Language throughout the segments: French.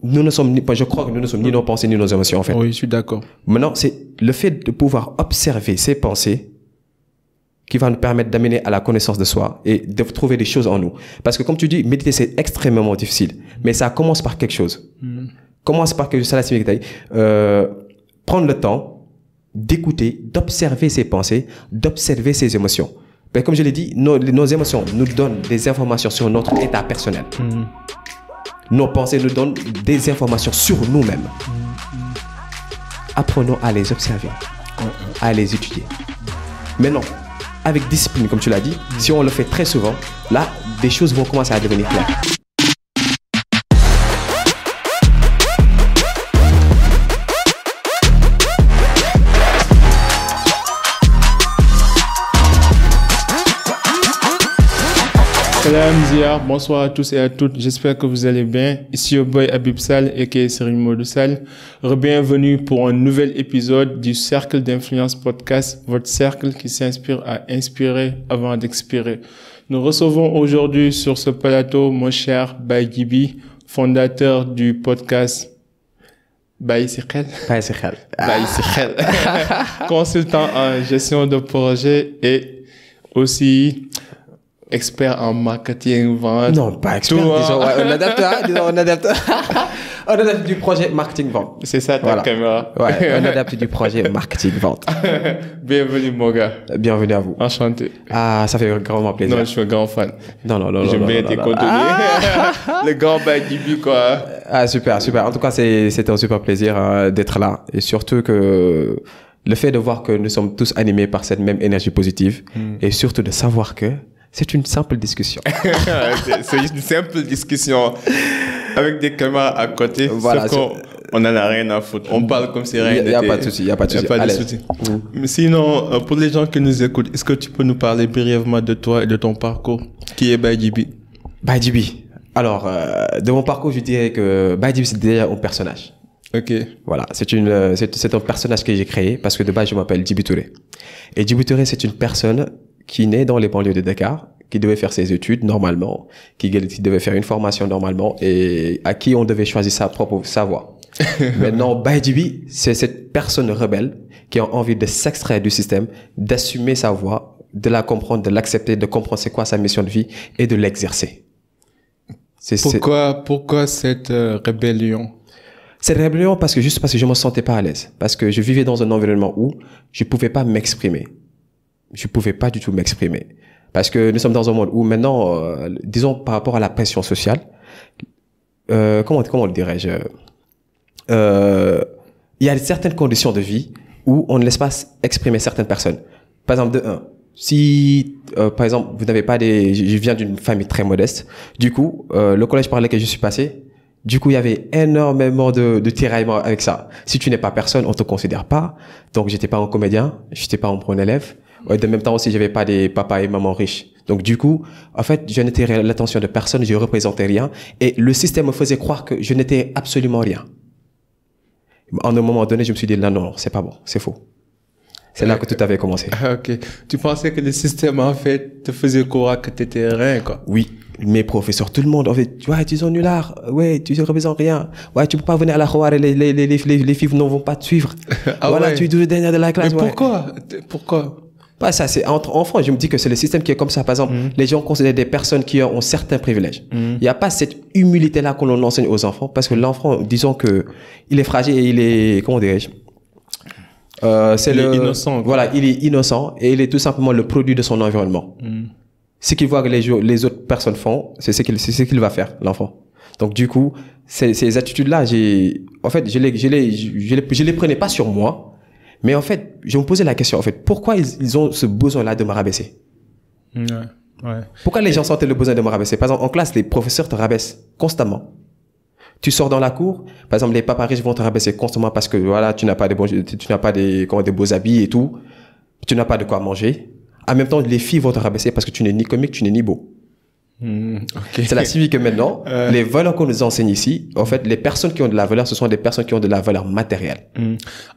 Nous ne sommes je crois que nous ne sommes ni nos pensées ni nos émotions, en fait. Oui, je suis d'accord. Maintenant, c'est le fait de pouvoir observer ses pensées qui va nous permettre d'amener à la connaissance de soi et de trouver des choses en nous. Parce que comme tu dis, méditer, c'est extrêmement difficile. Mais ça commence par quelque chose. Commence par quelque chose, ça la signifie, prendre le temps d'écouter, d'observer ses pensées, d'observer ses émotions. Mais comme je l'ai dit, nos émotions nous donnent des informations sur notre état personnel. Nos pensées nous donnent des informations sur nous-mêmes. Apprenons à les observer, à les étudier. Maintenant, avec discipline, comme tu l'as dit, si on le fait très souvent, là, des choses vont commencer à devenir claires. Salam Zia, bonsoir à tous et à toutes, j'espère que vous allez bien. Ici au boy Habib Sall aka Serigne Modou Sall. Bienvenue pour un nouvel épisode du Cercle d'Influence Podcast, votre cercle qui s'inspire à inspirer avant d'expirer. Nous recevons aujourd'hui sur ce plateau mon cher Baye Djiby, fondateur du podcast Baye Sikhel. Baye Sikhel. Baye Sikhel. Consultant en gestion de projet et aussi expert en marketing, vente. Non, pas expert. Disons, ouais, on adapte du projet marketing vente. C'est ça ta caméra. Ouais, on adapte du projet marketing vente. Bienvenue mon gars. Bienvenue à vous. Enchanté. Ah, ça fait grandement plaisir. Non, je suis un grand fan. Non. J'aime bien tes contenus. Le grand Baye Djiby quoi. Ah, super. En tout cas, c'était un super plaisir d'être là. Et surtout que le fait de voir que nous sommes tous animés par cette même énergie positive et surtout de savoir que c'est une simple discussion. C'est une simple discussion avec des caméras à côté. Voilà, sauf qu'on n'en a rien à foutre. On parle comme si rien n'était. Il n'y a pas de souci. Mais sinon, pour les gens qui nous écoutent, est-ce que tu peux nous parler brièvement de toi et de ton parcours? Qui est Baye Djiby? Baye Djiby. Alors, de mon parcours, je dirais que Baye Djiby, c'est déjà un personnage. Ok. Voilà, c'est un personnage que j'ai créé parce que de base, je m'appelle Djiby Touré. Et Djiby Touré, c'est une personne qui naît dans les banlieues de Dakar, qui devait faire ses études normalement, qui devait faire une formation normalement et à qui on devait choisir sa voie. Maintenant, Baye Djiby, c'est cette personne rebelle qui a envie de s'extraire du système, d'assumer sa voie, de la comprendre, de l'accepter, de comprendre c'est quoi sa mission de vie et de l'exercer. Pourquoi cette rébellion? Cette rébellion parce que je me sentais pas à l'aise, parce que je vivais dans un environnement où je pouvais pas m'exprimer. Je pouvais pas du tout m'exprimer. Parce que nous sommes dans un monde où maintenant, disons par rapport à la pression sociale, comment le dirais-je, il y a certaines conditions de vie où on ne laisse pas exprimer certaines personnes. Par exemple, si par exemple vous n'avez pas je viens d'une famille très modeste, du coup le collège par lequel je suis passé, du coup il y avait énormément de tiraillements avec ça. Si tu n'es pas personne, on te considère pas. Donc j'étais pas un comédien, j'étais pas un bon élève. De même temps aussi, j'avais pas des papas et mamans riches. Donc du coup, en fait, je n'étais l'attention de personne, je représentais rien. Et le système me faisait croire que je n'étais absolument rien. En un moment donné, je me suis dit, non, c'est pas bon, c'est faux. C'est là que tout avait commencé. Ok. Tu pensais que le système, en fait, te faisait croire que t'étais rien, quoi. Oui. Mes professeurs, tout le monde, en fait, ouais, tu es nulard, ouais, tu ne représentes rien, ouais, tu peux pas venir à la Khouar et les filles ne vont pas te suivre. Ah voilà, ouais. tu es le dernier de la classe. Mais pourquoi? Pas ça, c'est entre enfants. Je me dis que c'est le système qui est comme ça. Par exemple, les gens considèrent des personnes qui ont certains privilèges. Il n'y a pas cette humilité-là qu'on enseigne aux enfants parce que l'enfant, disons que il est fragile et il est, comment dirais-je, il est innocent. Quoi. Voilà, il est innocent et il est tout simplement le produit de son environnement. Ce qu'il voit que les autres personnes font, c'est ce qu'il va faire, l'enfant. Donc du coup, ces attitudes-là, en fait, je les prenais pas sur moi. Mais en fait, je me posais la question, en fait, pourquoi ils ont ce besoin-là de me rabaisser? Ouais. Pourquoi les gens sentaient le besoin de me rabaisser? Par exemple, en classe, les professeurs te rabaissent constamment. Tu sors dans la cour, par exemple, les papas riches vont te rabaisser constamment parce que, voilà, tu n'as pas des beaux habits et tout. Tu n'as pas de quoi manger. En même temps, les filles vont te rabaisser parce que tu n'es ni comique, tu n'es ni beau. Okay. C'est la civique que maintenant, les valeurs qu'on nous enseigne ici, en fait, les personnes qui ont de la valeur, ce sont des personnes qui ont de la valeur matérielle.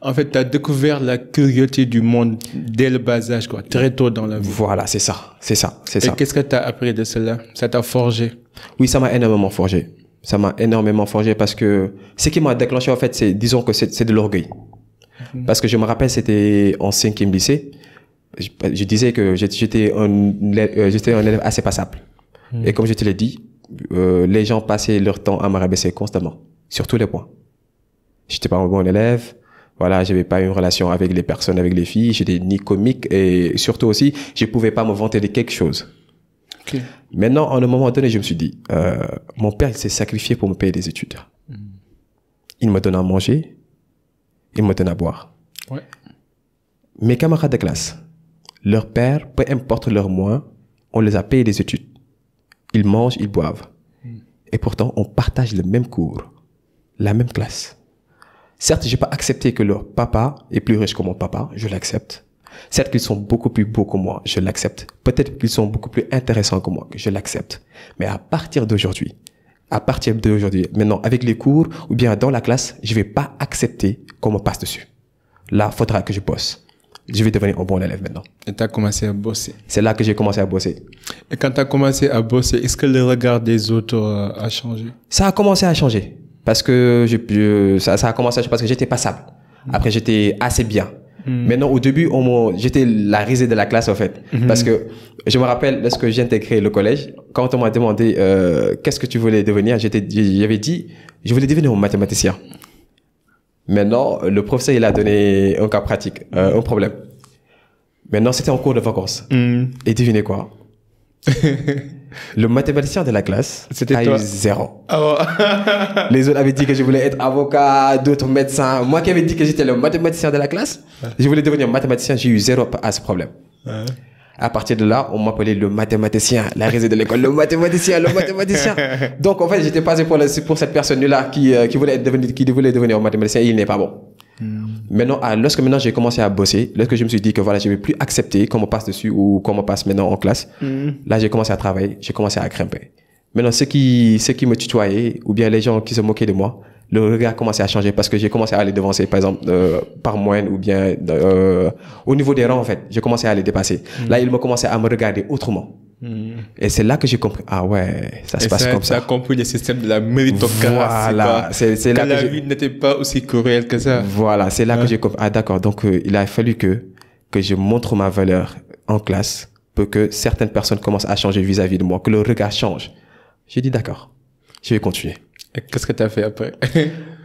En fait, tu as découvert la curiosité du monde dès le bas âge, quoi, très tôt dans la vie. Voilà, c'est ça. Et qu'est-ce que tu as appris de cela? Ça t'a forgé? Oui, ça m'a énormément forgé. Ça m'a énormément forgé parce que ce qui m'a déclenché, en fait, disons que c'est de l'orgueil. Parce que je me rappelle, c'était en 5e lycée. Je disais que j'étais un élève assez passable. Et comme je te l'ai dit, les gens passaient leur temps à me rabaisser constamment, sur tous les points. J'étais pas un bon élève. Voilà, j'avais pas une relation avec les personnes, avec les filles. J'étais ni comique et surtout aussi, je pouvais pas me vanter de quelque chose. Okay. Maintenant, à un moment donné, je me suis dit, mon père, il s'est sacrifié pour me payer des études. Il me donne à manger, il me donne à boire. Ouais. Mes camarades de classe, leur père, peu importe leur moyens, on les a payé des études. Ils mangent, ils boivent. Et pourtant, on partage le même cours, la même classe. Certes, j'ai pas accepté que leur papa est plus riche que mon papa, je l'accepte. Certes qu'ils sont beaucoup plus beaux que moi, je l'accepte. Peut-être qu'ils sont beaucoup plus intéressants que moi, je l'accepte. Mais à partir d'aujourd'hui, maintenant, avec les cours ou bien dans la classe, je vais pas accepter qu'on me passe dessus. Là, faudra que je bosse. Je vais devenir un bon élève maintenant. Et tu as commencé à bosser. C'est là que j'ai commencé à bosser. Et quand tu as commencé à bosser, est-ce que le regard des autres a changé? Ça a commencé à changer. Parce que ça a commencé à changer parce que j'étais passable. Après, j'étais assez bien. Maintenant, au début, j'étais la risée de la classe, en fait. Parce que je me rappelle, lorsque j'ai intégré le collège, quand on m'a demandé qu'est-ce que tu voulais devenir, j'avais dit, je voulais devenir un mathématicien. Maintenant, le professeur, il a donné un cas pratique, un problème. Maintenant, c'était en cours de vacances. Et devinez quoi? Le mathématicien de la classe a eu 0. Oh. Les autres avaient dit que je voulais être avocat, d'autres médecins. Moi qui avais dit que j'étais le mathématicien de la classe, je voulais devenir mathématicien, j'ai eu 0 à ce problème. À partir de là, on m'appelait le mathématicien, la risée de l'école, le mathématicien. Donc en fait, j'étais passé pour cette personne-là qui voulait devenir un mathématicien et il n'est pas bon. Maintenant, lorsque j'ai commencé à bosser, lorsque je me suis dit que voilà, je ne vais plus accepter qu'on me passe dessus ou qu'on me passe maintenant en classe, là, j'ai commencé à travailler, j'ai commencé à grimper. Maintenant, ceux qui me tutoyaient ou bien les gens qui se moquaient de moi, le regard a commencé à changer parce que j'ai commencé à les devancer, par exemple, par moyenne ou bien au niveau des rangs, en fait. J'ai commencé à les dépasser. Là, ils m'ont commencé à me regarder autrement. Et c'est là que j'ai compris, ah ouais, ça se passe comme ça. Ça a compris le système de la méritocratie. Voilà, c'est là que la vie n'était pas aussi cruelle que ça. Voilà, c'est là que j'ai compris, ah d'accord, donc il a fallu que je montre ma valeur en classe pour que certaines personnes commencent à changer vis-à-vis de moi, que le regard change. J'ai dit d'accord, je vais continuer. Et qu'est-ce que tu as fait après?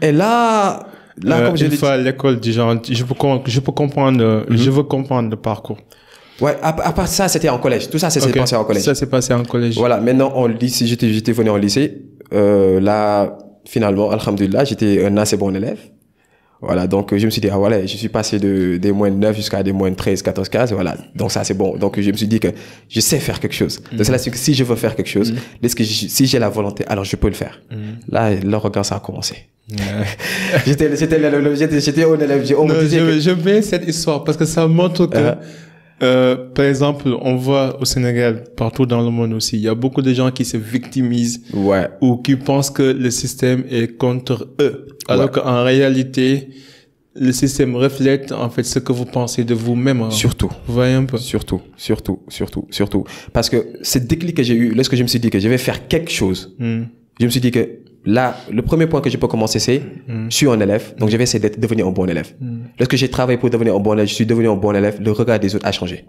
Et là comme je l'ai dit, une fois à l'école, je peux comprendre, je veux comprendre le parcours. Ouais, à part ça, c'était en collège. Tout ça, c'est passé en collège. Ça s'est passé en collège. Voilà, maintenant, en lycée, j'étais venu en lycée. Là, finalement, alhamdoulilah, j'étais un assez bon élève. Voilà, donc je me suis dit, ah voilà, je suis passé des moins de 9 jusqu'à des moins de 13, 14, 15, voilà. Donc ça, c'est bon. Donc je me suis dit que je sais faire quelque chose. Donc c'est là que si je veux faire quelque chose, si j'ai la volonté, alors je peux le faire. Là, l'arrogance ça a commencé. J'étais un élève. J'aime bien cette histoire parce que ça montre que par exemple, on voit au Sénégal, partout dans le monde aussi, il y a beaucoup de gens qui se victimisent ou qui pensent que le système est contre eux. Alors qu'en réalité, le système reflète en fait ce que vous pensez de vous-même. Surtout. Vous voyez un peu. Surtout. Parce que ce déclic que j'ai eu, lorsque je me suis dit que je vais faire quelque chose, je me suis dit que là, le premier point que je peux commencer, c'est je suis un élève, donc je vais essayer de devenir un bon élève. Lorsque j'ai travaillé pour devenir un bon élève, je suis devenu un bon élève, le regard des autres a changé.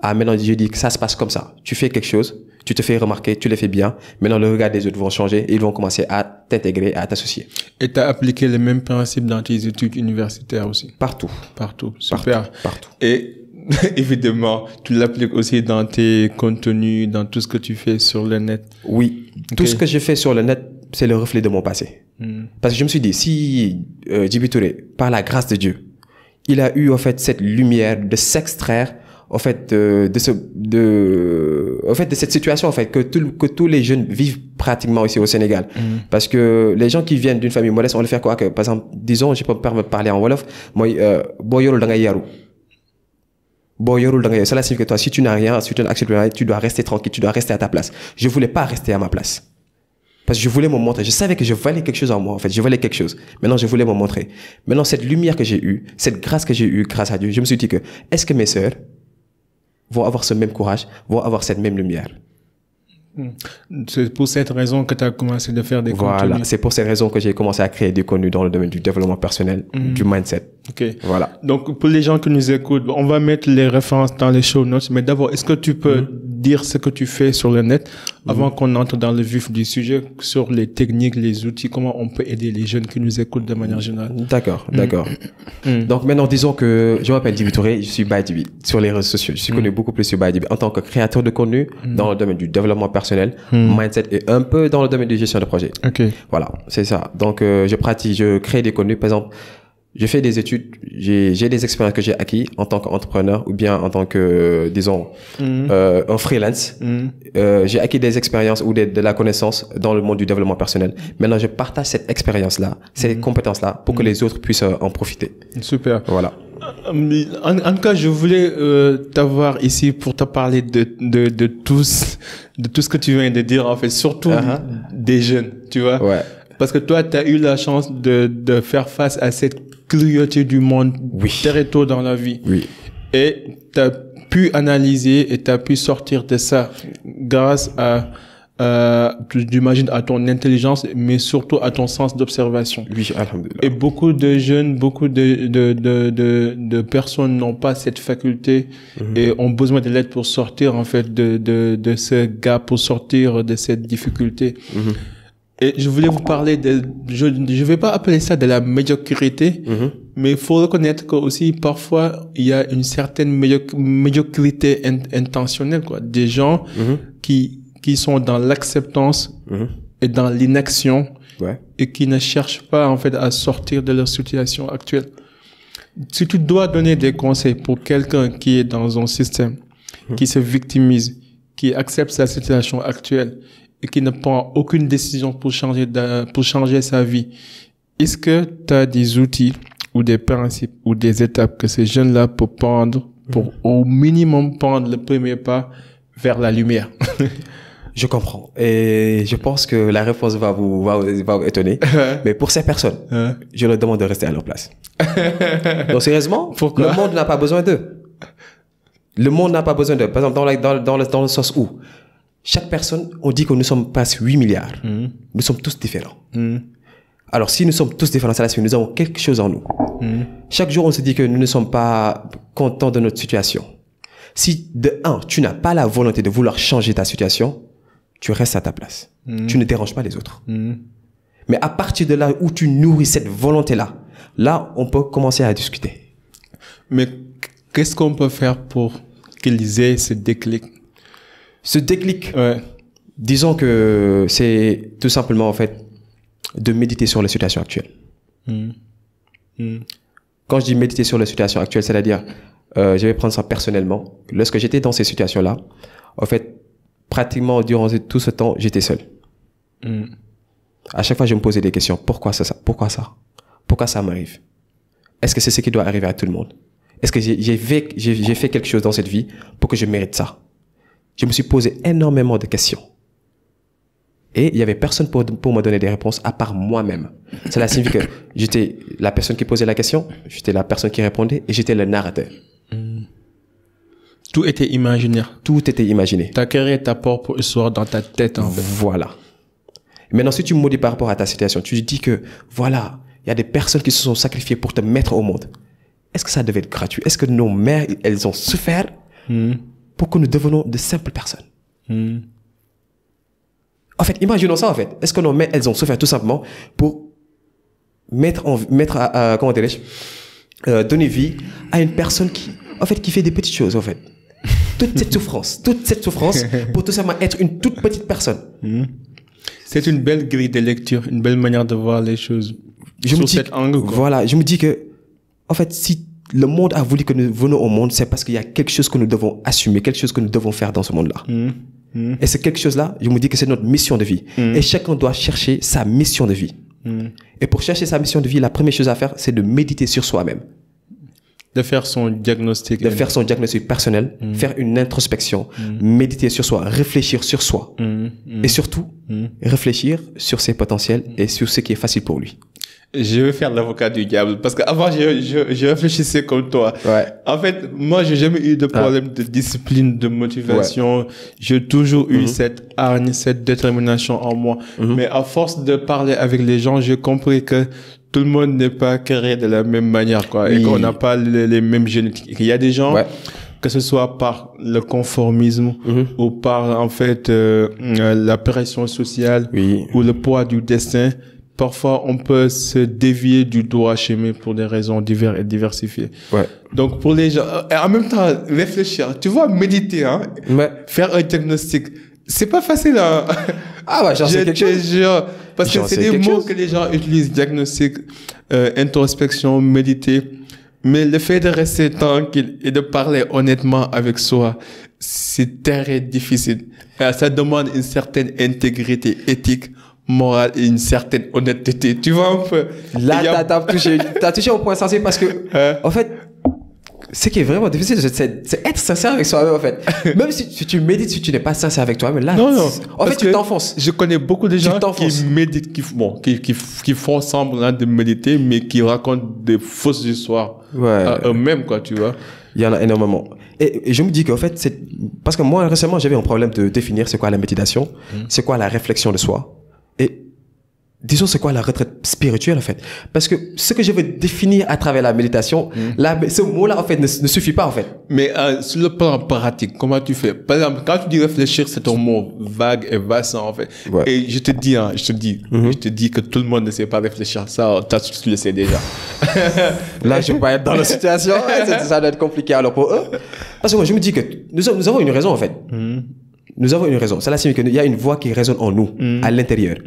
Maintenant, je dis que ça se passe comme ça. Tu fais quelque chose, tu te fais remarquer, tu le fais bien. Maintenant, le regard des autres vont changer et ils vont commencer à t'intégrer, à t'associer. Et tu as appliqué les mêmes principes dans tes études universitaires aussi? Partout. Super. Partout. Et évidemment, tu l'appliques aussi dans tes contenus, dans tout ce que tu fais sur le net? Oui. Okay. Tout ce que je fais sur le net, c'est le reflet de mon passé. Parce que je me suis dit, si Djiby Touré, par la grâce de Dieu, il a eu en fait cette lumière de s'extraire en fait de cette situation en fait que tous les jeunes vivent pratiquement ici au Sénégal. Parce que les gens qui viennent d'une famille modeste, on le fait quoi que par exemple, disons, je peux me permettre de parler en wolof, moi bo yorul da ngay yaru. Bo yorul da ngay yaru. Cela signifie que toi, si tu n'as rien, si tu n'acceptes rien, tu dois rester tranquille, tu dois rester à ta place. Je voulais pas rester à ma place. Parce que je voulais me montrer. Je savais que je valais quelque chose en moi, en fait. Je valais quelque chose. Maintenant, je voulais me montrer. Maintenant, cette lumière que j'ai eue, cette grâce que j'ai eue grâce à Dieu, je me suis dit que, est-ce que mes sœurs vont avoir ce même courage, vont avoir cette même lumière? C'est pour cette raison que tu as commencé de faire des Voilà, contenus. c'est pour cette raison que j'ai commencé à créer du contenu dans le domaine du développement personnel, du mindset. Ok. Voilà. Donc, pour les gens qui nous écoutent, on va mettre les références dans les show notes. Mais d'abord, est-ce que tu peux dire ce que tu fais sur le net avant qu'on entre dans le vif du sujet sur les techniques, les outils, comment on peut aider les jeunes qui nous écoutent de manière générale? D'accord. Donc maintenant, disons que je m'appelle Dibi Touré, je suis ByDibi sur les réseaux sociaux. Je suis connu beaucoup plus sur ByDibi en tant que créateur de contenu dans le domaine du développement personnel, mindset et un peu dans le domaine de gestion de projet. Ok. Voilà, c'est ça. Donc je crée des contenus. Par exemple, je fais des études, j'ai des expériences que j'ai acquis en tant qu'entrepreneur ou bien en tant que, disons, un freelance. J'ai acquis des expériences ou de la connaissance dans le monde du développement personnel. Maintenant, je partage cette expérience-là, ces compétences-là pour que les autres puissent en profiter. Super. Voilà. En tout cas, je voulais t'avoir ici pour te parler de tout ce que tu viens de dire, en fait, surtout des jeunes, tu vois. Ouais. Parce que toi, tu as eu la chance de faire face à cette cruauté du monde très tôt dans la vie. Oui. Et tu as pu analyser et tu as pu sortir de ça grâce j'imagine, à ton intelligence, mais surtout à ton sens d'observation. Oui, alhamdoulilah. Et beaucoup de jeunes, beaucoup de personnes n'ont pas cette faculté et ont besoin de l'aide pour sortir, en fait, de ce gap, pour sortir de cette difficulté. Et je voulais vous parler je vais pas appeler ça de la médiocrité, mais il faut reconnaître que aussi parfois il y a une certaine médiocrité intentionnelle, quoi. Des gens qui sont dans l'acceptance et dans l'inaction et qui ne cherchent pas, en fait, à sortir de leur situation actuelle. Si tu dois donner des conseils pour quelqu'un qui est dans un système, qui se victimise, qui accepte sa situation actuelle et qui ne prend aucune décision pour changer sa vie, est-ce que tu as des outils ou des principes ou des étapes que ces jeunes-là peuvent prendre pour au minimum prendre le premier pas vers la lumière? Je comprends. Et je pense que la réponse va vous étonner. Mais pour ces personnes, je leur demande de rester à leur place. Donc, sérieusement, pourquoi? Le monde n'a pas besoin d'eux. Le monde n'a pas besoin d'eux. Par exemple, dans le sens où chaque personne, on dit que nous sommes presque 8 milliards. Nous sommes tous différents. Alors, si nous sommes tous différents, ça veut dire que nous avons quelque chose en nous. Chaque jour, on se dit que nous ne sommes pas contents de notre situation. Si, de un, tu n'as pas la volonté de vouloir changer ta situation, tu restes à ta place. Tu ne déranges pas les autres. Mais à partir de là où tu nourris cette volonté-là, là, on peut commencer à discuter. Mais qu'est-ce qu'on peut faire pour qu'ils aient ce déclic? Ce déclic, disons que c'est tout simplement, en fait, de méditer sur la situation actuelle. Quand je dis méditer sur la situation actuelle, c'est-à-dire, je vais prendre ça personnellement. Lorsque j'étais dans ces situations-là, en fait, pratiquement durant tout ce temps, j'étais seul. À chaque fois, je me posais des questions. Pourquoi ça? Pourquoi ça? Pourquoi ça m'arrive? Est-ce que c'est ce qui doit arriver à tout le monde? Est-ce que j'ai fait quelque chose dans cette vie pour que je mérite ça? Je me suis posé énormément de questions. Et il y avait personne pour me donner des réponses à part moi-même. Cela signifie que j'étais la personne qui posait la question, j'étais la personne qui répondait et j'étais le narrateur. Tout était imaginaire. Tout était imaginé. Tu as créé ta propre histoire dans ta tête, en fait. Voilà. Maintenant, si tu me dis par rapport à ta situation, tu dis que, voilà, il y a des personnes qui se sont sacrifiées pour te mettre au monde. Est-ce que ça devait être gratuit? Est-ce que nos mères, elles ont souffert pour que nous devenions de simples personnes? En fait, imaginons ça, en fait. Est-ce que nos mères, elles ont souffert tout simplement pour comment dirais-je, donner vie à une personne qui fait des petites choses, en fait. Toute cette souffrance pour tout simplement être une toute petite personne. C'est une belle grille de lecture, une belle manière de voir les choses. Je me dis que, en fait, si le monde a voulu que nous venions au monde, c'est parce qu'il y a quelque chose que nous devons assumer, quelque chose que nous devons faire dans ce monde-là. Et c'est quelque chose-là, je me dis que c'est notre mission de vie. Et chacun doit chercher sa mission de vie. Et pour chercher sa mission de vie, la première chose à faire, c'est de méditer sur soi-même. De faire son diagnostic. De faire son diagnostic personnel, faire une introspection, méditer sur soi, réfléchir sur soi. Et surtout, réfléchir sur ses potentiels et sur ce qui est facile pour lui. Je vais faire l'avocat du diable parce qu'avant, je réfléchissais comme toi. Ouais. En fait, moi, j'ai jamais eu de problème de discipline, de motivation. J'ai toujours eu cette hargne, cette détermination en moi. Mais à force de parler avec les gens, j'ai compris que tout le monde n'est pas créé de la même manière, quoi. Oui. Et qu'on n'a pas les mêmes génétiques. Il y a des gens, que ce soit par le conformisme ou par, en fait, la pression sociale ou le poids du destin. Parfois, on peut se dévier du droit chemin pour des raisons diverses et diversifiées. Ouais. Donc, pour les gens, et en même temps, réfléchir. Tu vois, méditer, hein. Faire un diagnostic. C'est pas facile, hein. Ah ouais, j'en sais quelque chose. Parce que c'est des mots que les gens utilisent. Diagnostic, introspection, méditer. Mais le fait de rester tranquille et de parler honnêtement avec soi, c'est très difficile. Ça demande une certaine intégrité éthique, morale et une certaine honnêteté. Tu vois un peu? Là, t'as touché au point sensible parce que, en fait, ce qui est vraiment difficile, c'est être sincère avec soi-même, en fait. Même si tu médites, si tu n'es pas sincère avec toi-même, là, en fait, tu t'enfonces. Je connais beaucoup de gens qui méditent, qui font semblant de méditer, mais qui racontent des fausses histoires à eux-mêmes, quoi, tu vois. Il y en a énormément. Et je me dis qu'en fait, parce que moi, récemment, j'avais un problème de définir c'est quoi la méditation, c'est quoi la réflexion de soi. Et disons, c'est quoi la retraite spirituelle, en fait? Parce que ce que je veux définir à travers la méditation, ce mot-là, en fait, ne suffit pas, en fait. Mais sur le plan pratique, comment tu fais? Par exemple, quand tu dis réfléchir, c'est un mot vague et vaste, en fait. Ouais. Et je te dis que tout le monde ne sait pas réfléchir. Ça, tu le sais déjà. Là, je vais pas être dans la situation. Ça doit être compliqué alors pour eux. Parce que moi, je me dis que nous avons une raison, en fait. Nous avons une raison. Cela signifie qu'il y a une voix qui résonne en nous, à l'intérieur.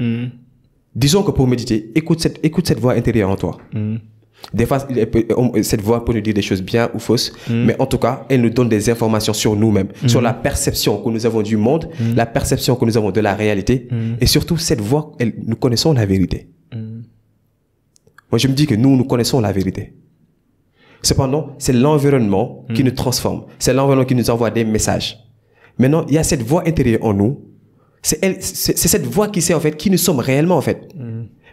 Disons que pour méditer, écoute cette voix intérieure en toi. Des fois, cette voix peut nous dire des choses bien ou fausses, mais en tout cas, elle nous donne des informations sur nous-mêmes, sur la perception que nous avons du monde, la perception que nous avons de la réalité, et surtout, cette voix, nous connaissons la vérité. Moi, je me dis que nous connaissons la vérité. Cependant, c'est l'environnement qui nous transforme. C'est l'environnement qui nous envoie des messages. Maintenant, il y a cette voix intérieure en nous. C'est cette voix qui sait, en fait, qui nous sommes réellement, en fait.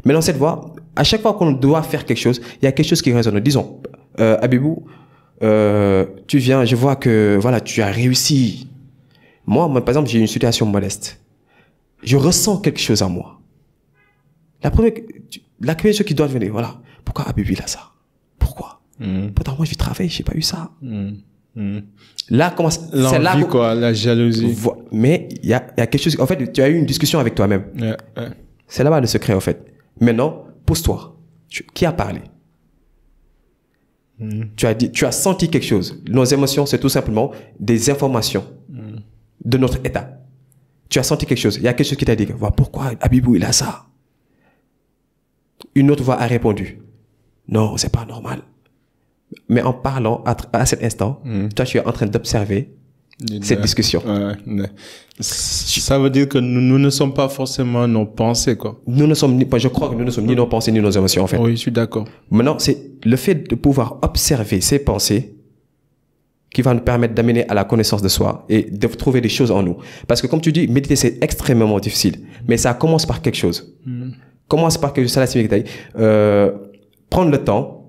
Maintenant, cette voix, à chaque fois qu'on doit faire quelque chose, il y a quelque chose qui résonne. Disons, Abibou, tu viens, je vois que, voilà, tu as réussi. Moi, par exemple, j'ai une situation modeste. Je ressens quelque chose en moi. La première chose qui doit venir, voilà. Pourquoi Abibou, il a ça? Pourquoi? Pourtant, moi, je travaille, j'ai pas eu ça. Là commence l'envie, quoi, la jalousie. Mais il y a quelque chose. En fait, tu as eu une discussion avec toi-même. C'est là-bas le secret, en fait. Maintenant, pose-toi. Qui a parlé? Tu as senti quelque chose. Nos émotions, c'est tout simplement des informations de notre état. Tu as senti quelque chose. Il y a quelque chose qui t'a dit, voilà, pourquoi Abibou, il a ça? Une autre voix a répondu, non, c'est pas normal. Mais en parlant à cet instant, toi, tu es en train d'observer cette discussion. Ça veut dire que nous ne sommes pas forcément nos pensées, quoi. Je crois que nous ne sommes ni nos pensées ni nos émotions, en fait. Oui, je suis d'accord. Maintenant, c'est le fait de pouvoir observer ces pensées qui va nous permettre d'amener à la connaissance de soi et de trouver des choses en nous. Parce que comme tu dis, méditer, c'est extrêmement difficile. Mais ça commence par quelque chose. Commence par quelque chose. Ça signifie prendre le temps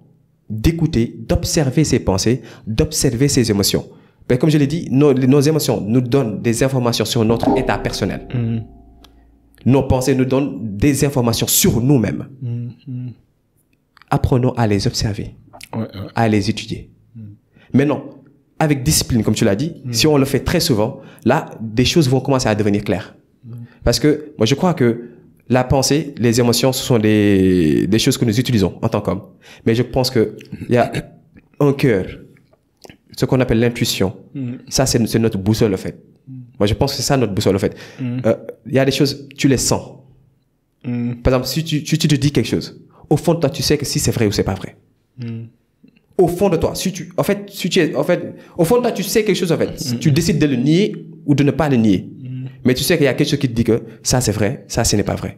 d'écouter, d'observer ses pensées, d'observer ses émotions. Mais comme je l'ai dit, nos émotions nous donnent des informations sur notre état personnel. Nos pensées nous donnent des informations sur nous-mêmes. Apprenons à les observer, à les étudier. Maintenant, avec discipline, comme tu l'as dit, si on le fait très souvent, là, des choses vont commencer à devenir claires. Parce que moi, je crois que la pensée, les émotions, ce sont des choses que nous utilisons en tant qu'hommes. Mais je pense qu'il y a un cœur, ce qu'on appelle l'intuition. Ça, c'est notre boussole, en fait. Moi, je pense que c'est ça notre boussole, en fait. Il y a des choses, tu les sens. Par exemple, si tu te dis quelque chose, au fond de toi, tu sais que si c'est vrai ou c'est pas vrai. Au fond de toi, au fond de toi, tu sais quelque chose, en fait. Tu décides de le nier ou de ne pas le nier. Mais tu sais qu'il y a quelque chose qui te dit que ça c'est vrai, ça ce n'est pas vrai.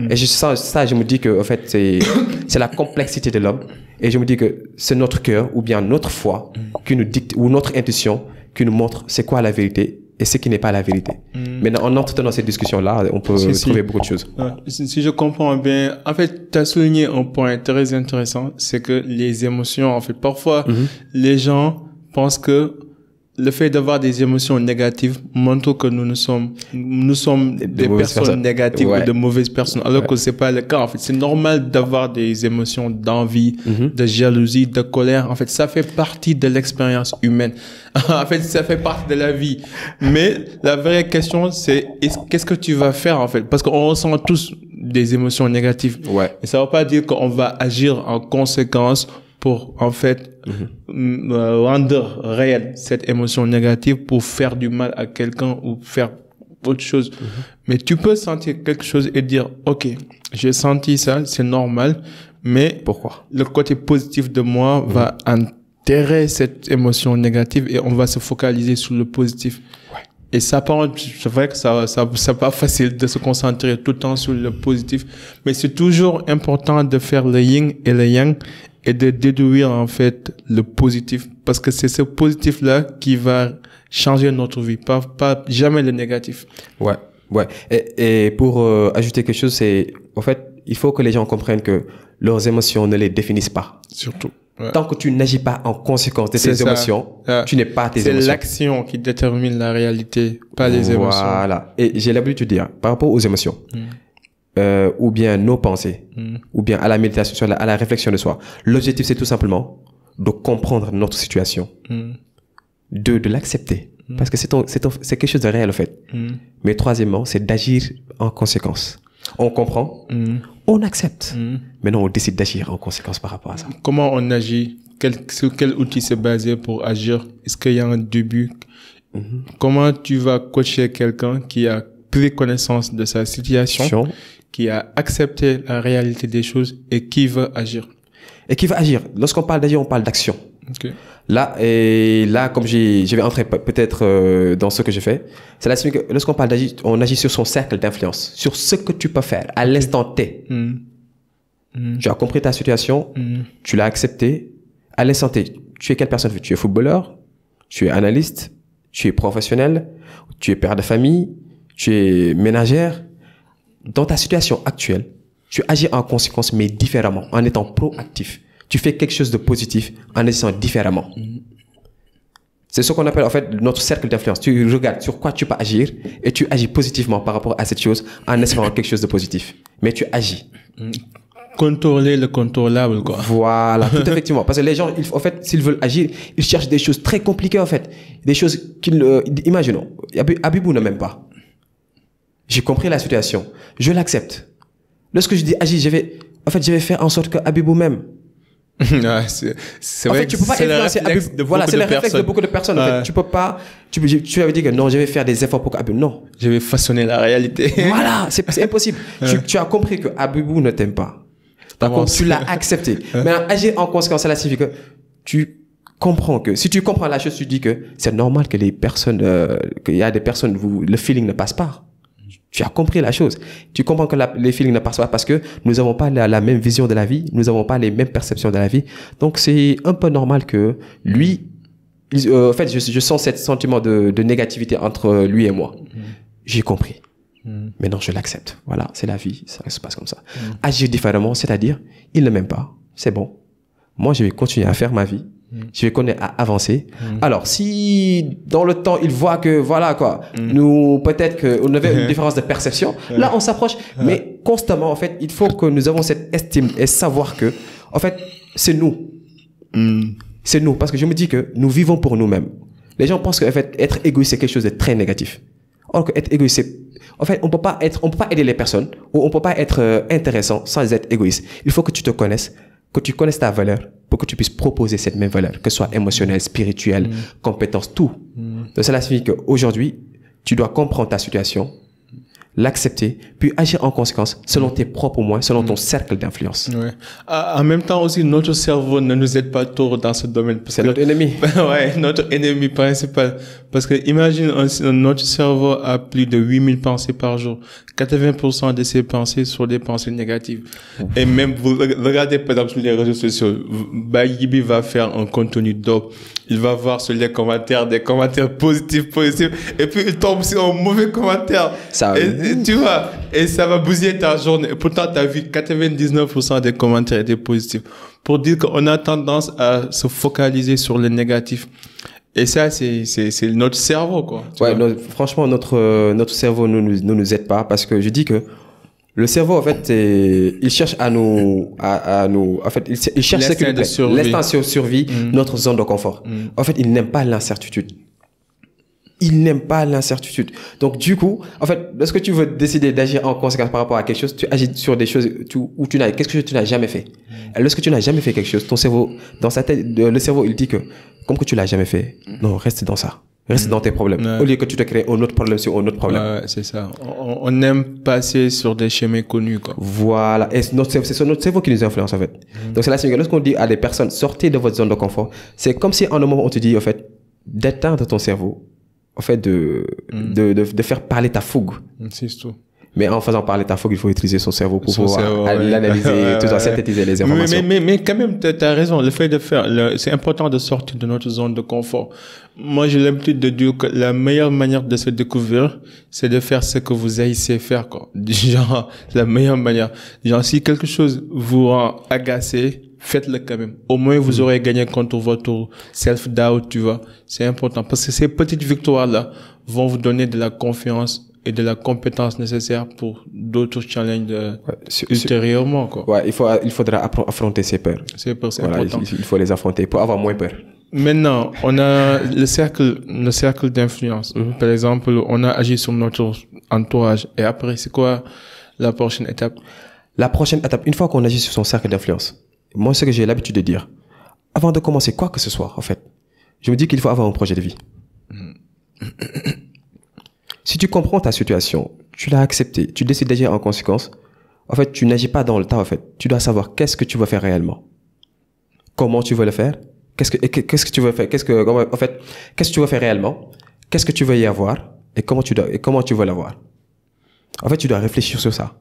Et je sens ça, je me dis que en fait c'est la complexité de l'homme. Et je me dis que c'est notre cœur ou bien notre foi qui nous dicte ou notre intuition qui nous montre c'est quoi la vérité et ce qui n'est pas la vérité. Maintenant, en entretenant cette discussion-là, on peut trouver beaucoup de choses. Si je comprends bien, en fait, tu as souligné un point très intéressant, c'est que les émotions, en fait, parfois, les gens pensent que le fait d'avoir des émotions négatives montre que nous sommes des personnes négatives ou de mauvaises personnes, alors que c'est pas le cas. En fait, c'est normal d'avoir des émotions d'envie, de jalousie, de colère. En fait, ça fait partie de l'expérience humaine. En fait, ça fait partie de la vie. Mais la vraie question, c'est qu'est-ce que tu vas faire, en fait? Parce qu'on ressent tous des émotions négatives. Et ça veut pas dire qu'on va agir en conséquence pour, en fait, rendre réelle cette émotion négative pour faire du mal à quelqu'un ou faire autre chose. Mais tu peux sentir quelque chose et dire, OK, j'ai senti ça, c'est normal, mais pourquoi? Le côté positif de moi va enterrer cette émotion négative et on va se focaliser sur le positif. Et ça, c'est vrai que c'est pas facile de se concentrer tout le temps sur le positif, mais c'est toujours important de faire le yin et le yang et de déduire en fait le positif, parce que c'est ce positif-là qui va changer notre vie, pas jamais le négatif. Ouais. Et pour ajouter quelque chose, c'est en fait, il faut que les gens comprennent que leurs émotions ne les définissent pas. Surtout. Tant que tu n'agis pas en conséquence de tes émotions, tu n'es pas tes émotions. C'est l'action qui détermine la réalité, pas les émotions. Voilà. Et j'ai l'habitude de dire, par rapport aux émotions, ou bien nos pensées, ou bien à la méditation, à la réflexion de soi, l'objectif, c'est tout simplement de comprendre notre situation, de l'accepter, parce que c'est quelque chose de réel, en fait. Mais troisièmement, c'est d'agir en conséquence. On comprend, on accepte. Maintenant, on décide d'agir en conséquence par rapport à ça. Comment on agit? Sur quel outil c'est basé pour agir? Est-ce qu'il y a un début? Comment tu vas coacher quelqu'un qui a pris connaissance de sa situation, qui a accepté la réalité des choses et qui veut agir? Lorsqu'on parle d'agir, on parle d'action. Là, comme je vais entrer peut-être dans ce que j'ai fait, c'est là que lorsqu'on parle d'agir, on agit sur son cercle d'influence, sur ce que tu peux faire à l'instant T. Tu as compris ta situation, tu l'as accepté. À l'instant T, tu es quelle personne? Tu es footballeur, tu es analyste, tu es professionnel, tu es père de famille, tu es ménagère. Dans ta situation actuelle, tu agis en conséquence, mais différemment, en étant proactif. Tu fais quelque chose de positif en agissant différemment. C'est ce qu'on appelle en fait notre cercle d'influence. Tu regardes sur quoi tu peux agir et tu agis positivement par rapport à cette chose en espérant quelque chose de positif. Mais tu agis. Contrôler le contrôlable, quoi. Voilà, tout effectivement. Parce que les gens, en fait, s'ils veulent agir, ils cherchent des choses très compliquées, en fait. Des choses qu'ils, imaginons, Abibou ne m'aime pas. J'ai compris la situation. Je l'accepte. Lorsque je dis agir, je vais faire en sorte que Abibou m'aime. C'est vrai tu peux pas influencer Abibou. Voilà, c'est le réflexe de beaucoup de personnes. En fait. Tu peux pas, tu avais dit que non, je vais faire des efforts pour que Abibou, non. Je vais façonner la réalité. Voilà, c'est impossible. Tu as compris que Abibou ne t'aime pas. Par contre, tu l'as accepté. Mais agir en conséquence, cela signifie que tu comprends que, si tu comprends la chose, tu dis que c'est normal que les personnes, qu'il y a des personnes où le feeling ne passe pas. Tu as compris la chose. Tu comprends que les feelings ne passent pas parce que nous n'avons pas la même vision de la vie, nous n'avons pas les mêmes perceptions de la vie. Donc, c'est un peu normal que lui, en fait, je sens ce sentiment de négativité entre lui et moi. J'ai compris. Maintenant, je l'accepte. Voilà, c'est la vie, ça se passe comme ça. Agir différemment, c'est-à-dire, il ne m'aime pas, c'est bon. Moi, je vais continuer à faire ma vie. Je vais continuer à avancer. Alors, si dans le temps, il voit que, voilà quoi, nous, peut-être qu'on avait une différence de perception, là, on s'approche. Mais constamment, en fait, il faut que nous avons cette estime et savoir que, en fait, c'est nous. C'est nous. Parce que je me dis que nous vivons pour nous-mêmes. Les gens pensent qu'en fait, être égoïste, c'est quelque chose de très négatif. Or, que être égoïste, c'est, en fait, on peut pas aider les personnes, ou on peut pas être intéressant sans être égoïste. Il faut que tu te connaisses, que tu connaisses ta valeur, pour que tu puisses proposer cette même valeur, que ce soit émotionnelle, spirituelle, compétence, tout. Donc, cela signifie qu'aujourd'hui, tu dois comprendre ta situation, l'accepter, puis agir en conséquence selon tes propres moyens, selon ton cercle d'influence. Ouais. En même temps aussi, notre cerveau ne nous aide pas trop dans ce domaine. C'est notre ennemi. Ouais, notre ennemi principal. Parce que imagine, notre cerveau a plus de 8000 pensées par jour. 80% de ces pensées sont des pensées négatives. Et même, vous regardez par exemple sur les réseaux sociaux, Bayibi va faire un contenu dope. il va voir sur les commentaires des commentaires positifs, et puis il tombe sur un mauvais commentaire. Et tu vois, et ça va bousiller ta journée. Et pourtant, tu as vu 99% des commentaires étaient positifs. Pour dire qu'on a tendance à se focaliser sur le négatif. Et ça, c'est notre cerveau, quoi. Ouais, franchement, notre cerveau ne nous aide pas, parce que je dis que le cerveau, en fait, il cherche en fait, il cherche l'instinct de survie, notre zone de confort. En fait, il n'aime pas l'incertitude. Il n'aime pas l'incertitude. Donc, du coup, en fait, lorsque tu veux décider d'agir en conséquence par rapport à quelque chose, tu agis sur des choses où quelque chose que tu n'as jamais fait. Et lorsque tu n'as jamais fait quelque chose, ton cerveau, dans sa tête, le cerveau, il dit que, comme que tu l'as jamais fait, non, reste dans ça. Reste dans tes problèmes. Au lieu que tu te crées un autre problème sur un autre problème. Ouais, c'est ça. On aime passer sur des chemins connus, quoi. Voilà. Et c'est notre cerveau qui nous influence, en fait. Donc, c'est là, lorsqu'on dit à des personnes, sortez de votre zone de confort, c'est comme si, en un moment, on te dit, en fait, d'éteindre ton cerveau, en fait, de faire parler ta fougue. C'est tout. Mais en faisant parler ta fougue, il faut utiliser son cerveau pour pouvoir l'analyser, tout ça, synthétiser les informations. Mais quand même, t'as raison. Le fait de c'est important de sortir de notre zone de confort. Moi, j'ai l'habitude de dire que la meilleure manière de se découvrir, c'est de faire ce que vous haïssez faire, quoi. Genre, la meilleure manière. Genre, si quelque chose vous rend agacé, faites-le quand même. Au moins, vous aurez gagné contre votre self-doubt, tu vois. C'est important. Parce que ces petites victoires-là vont vous donner de la confiance et de la compétence nécessaire pour d'autres challenges ultérieurement, quoi. Ouais, il faudra affronter ces peurs. C'est voilà, important. Il faut les affronter pour avoir moins peur. Maintenant, on a le cercle d'influence. Par exemple, on a agi sur notre entourage. Et après, c'est quoi la prochaine étape? La prochaine étape, une fois qu'on agit sur son cercle d'influence, moi, ce que j'ai l'habitude de dire, avant de commencer quoi que ce soit, en fait, je me dis qu'il faut avoir un projet de vie. Si tu comprends ta situation, tu l'as acceptée, tu décides d'agir en conséquence, en fait, tu n'agis pas dans le tas, en fait. Tu dois savoir qu'est-ce que tu veux faire réellement. Comment tu veux le faire? Qu'est-ce que tu veux faire? Qu'est-ce que tu veux faire réellement? Qu'est-ce que tu veux y avoir? Et comment tu veux l'avoir? En fait, tu dois réfléchir sur ça.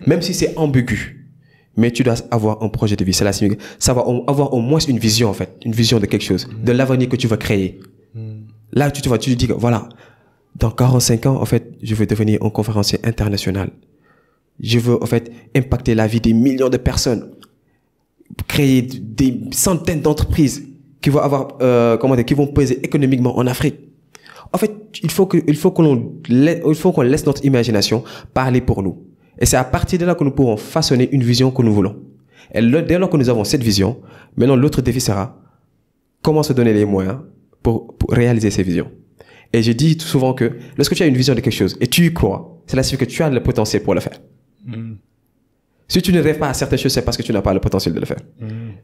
Même si c'est ambigu. Mais tu dois avoir un projet de vie. C'est ça va avoir au moins une vision, en fait. Une vision de quelque chose. De l'avenir que tu veux créer. Là, tu te dis que, voilà, dans 45 ans, en fait, je veux devenir un conférencier international. Je veux, en fait, impacter la vie des millions de personnes. Créer des centaines d'entreprises qui vont avoir, qui vont peser économiquement en Afrique. En fait, il faut qu'on laisse notre imagination parler pour nous. Et c'est à partir de là que nous pourrons façonner une vision que nous voulons. Et dès lors que nous avons cette vision, maintenant l'autre défi sera comment se donner les moyens pour réaliser ces visions. Et je dis souvent que lorsque tu as une vision de quelque chose et tu y crois, c'est là que tu as le potentiel pour le faire. Si tu ne rêves pas à certaines choses, c'est parce que tu n'as pas le potentiel de le faire.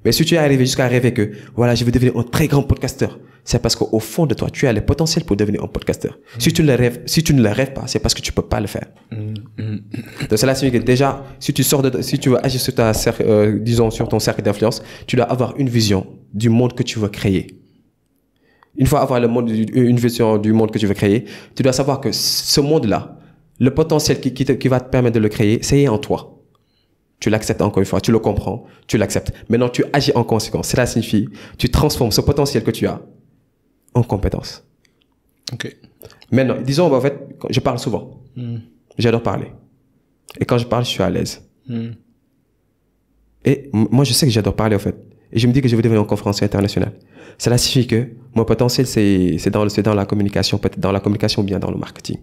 Mais si tu es arrivé jusqu'à rêver que, voilà, je veux devenir un très grand podcasteur, c'est parce qu'au fond de toi, tu as le potentiel pour devenir un podcasteur. Si tu ne le rêves pas, c'est parce que tu peux pas le faire. Donc, cela signifie que déjà, si tu veux agir sur sur ton cercle d'influence, tu dois avoir une vision du monde que tu veux créer. Une fois avoir une vision du monde que tu veux créer, tu dois savoir que ce monde-là, le potentiel qui va te permettre de le créer, c'est en toi. Tu l'acceptes encore une fois, tu le comprends, tu l'acceptes. Maintenant, tu agis en conséquence. Cela signifie, tu transformes ce potentiel que tu as en compétence. Ok. Maintenant, disons, en fait, je parle souvent. J'adore parler. Et quand je parle, je suis à l'aise. Et moi, je sais que j'adore parler, en fait. Et je me dis que je veux devenir un conférencier international. Cela signifie que mon potentiel, c'est dans la communication, peut-être dans la communication ou bien dans le marketing.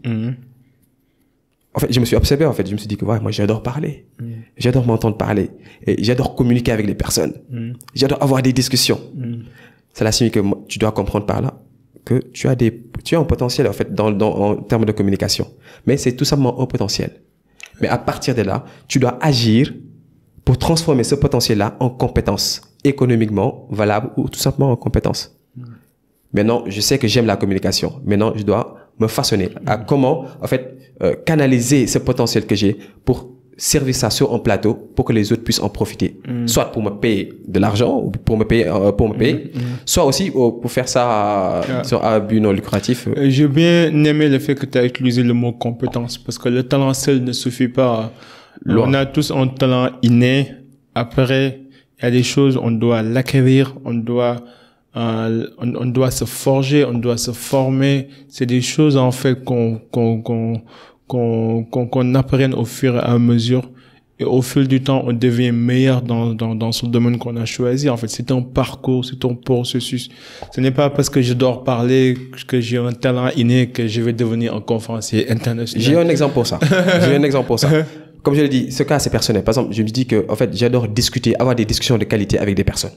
En fait, je me suis observé, en fait. Je me suis dit que, ouais, moi, j'adore parler. J'adore m'entendre parler. Et j'adore communiquer avec les personnes. J'adore avoir des discussions. Cela signifie que tu dois comprendre par là que tu as un potentiel, en fait, en termes de communication. Mais c'est tout simplement un potentiel. Mais à partir de là, tu dois agir pour transformer ce potentiel-là en compétence économiquement valable ou tout simplement en compétence. Maintenant, je sais que j'aime la communication. Maintenant, je dois me façonner à comment, en fait, canaliser ce potentiel que j'ai pour servir ça sur un plateau pour que les autres puissent en profiter. Soit pour me payer de l'argent, ou pour me payer, soit aussi pour faire ça à but non lucratif. J'ai bien aimé le fait que tu as utilisé le mot compétence parce que le talent seul ne suffit pas. On a tous un talent inné. Après, il y a des choses, on doit l'acquérir, on doit on doit se forger, on doit se former. C'est des choses en fait qu'on apprenne au fur et à mesure. Et au fil du temps, on devient meilleur dans ce domaine qu'on a choisi. En fait, c'est un parcours, c'est un processus. Ce n'est pas parce que je dois parler, que j'ai un talent inné, que je vais devenir un conférencier international. J'ai un exemple pour ça. Comme je l'ai dit, ce cas, c'est personnel. Par exemple, je me dis que, en fait, j'adore discuter, avoir des discussions de qualité avec des personnes.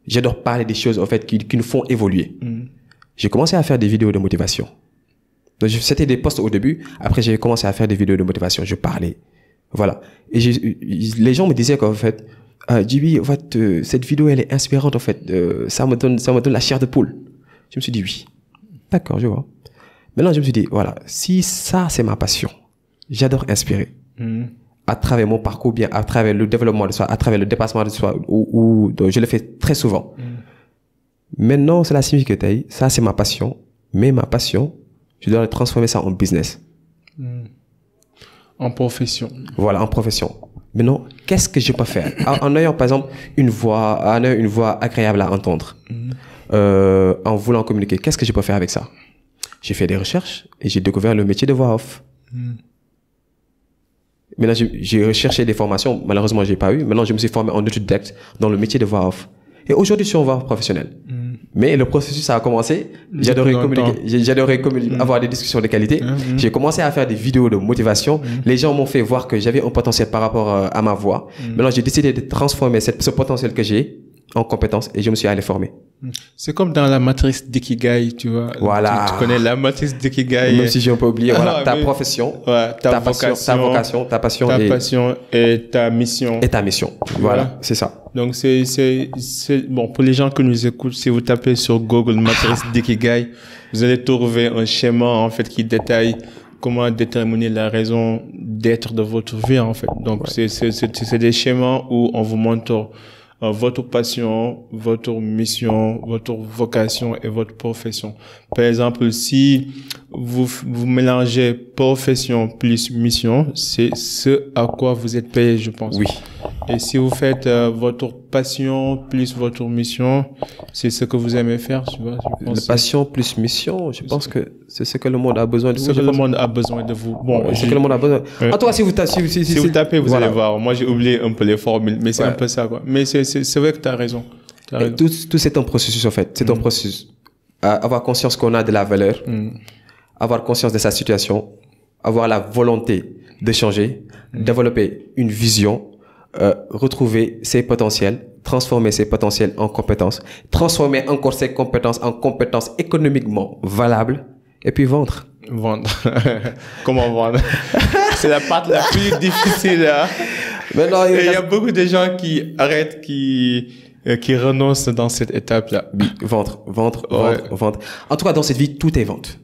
J'adore parler des choses, en fait, qui nous font évoluer. J'ai commencé à faire des vidéos de motivation. Donc, c'était des posts au début. Après, j'ai commencé à faire des vidéos de motivation. Je parlais. Voilà. Et les gens me disaient qu'en fait, Djiby, en fait, cette vidéo, elle est inspirante, en fait. Ça me donne la chair de poule. Je me suis dit oui. D'accord, je vois. Maintenant, je me suis dit, voilà, si ça, c'est ma passion, j'adore inspirer. À travers mon parcours, bien, à travers le développement de soi, à travers le dépassement de soi, où je le fais très souvent. Maintenant, cela signifie que ça, c'est ma passion. Mais ma passion, je dois transformer ça en business. En profession. Voilà, en profession. Maintenant, qu'est-ce que je peux faire? En ayant, par exemple, une voix agréable à entendre, en voulant communiquer, qu'est-ce que je peux faire avec ça? J'ai fait des recherches et j'ai découvert le métier de voix off. Maintenant, j'ai recherché des formations. Malheureusement, j'ai pas eu. Maintenant, je me suis formé en autodidacte dans le métier de voix off. Et aujourd'hui, je suis en voix professionnelle. Mais le processus a commencé. J'adorais communiquer, avoir des discussions de qualité. J'ai commencé à faire des vidéos de motivation. Les gens m'ont fait voir que j'avais un potentiel par rapport à ma voix. Maintenant, j'ai décidé de transformer ce potentiel que j'ai en compétences et je me suis allé former. C'est comme dans la matrice d'Ikigai, tu vois. Voilà. Tu connais la matrice d'Ikigai. Même si j'ai un peu oublié, voilà, ta profession, ta vocation, ta passion et ta mission. Et ta mission. Voilà, c'est ça. Donc bon, pour les gens qui nous écoutent, si vous tapez sur Google matrice d'Ikigai, vous allez trouver un schéma, en fait, qui détaille comment déterminer la raison d'être de votre vie, en fait. Donc, c'est des schémas où on vous montre votre passion, votre mission, votre vocation et votre profession. Par exemple, si vous mélangez profession plus mission, c'est ce à quoi vous êtes payé, je pense. Oui. Et si vous faites votre passion plus votre mission, c'est ce que vous aimez faire, tu vois. Je pense passion plus mission, je pense que c'est ce que le monde a besoin de vous. C'est ce que le monde a besoin de vous. Bon, c'est ce que le monde a besoin. En tout cas, si vous tapez, vous allez voir. Moi, j'ai oublié un peu les formules, mais c'est un peu ça, quoi. Mais c'est vrai que tu as raison. Tout c'est un processus, en fait. C'est un processus. Avoir conscience qu'on a de la valeur, avoir conscience de sa situation, avoir la volonté de changer, développer une vision, retrouver ses potentiels, transformer ses potentiels en compétences, transformer encore ses compétences en compétences économiquement valables, et puis vendre. Vendre. Comment vendre? C'est la partie la plus difficile, hein? Maintenant, il y a beaucoup de gens qui arrêtent, qui renoncent dans cette étape-là. Oui, vendre. En tout cas, dans cette vie, tout est vente.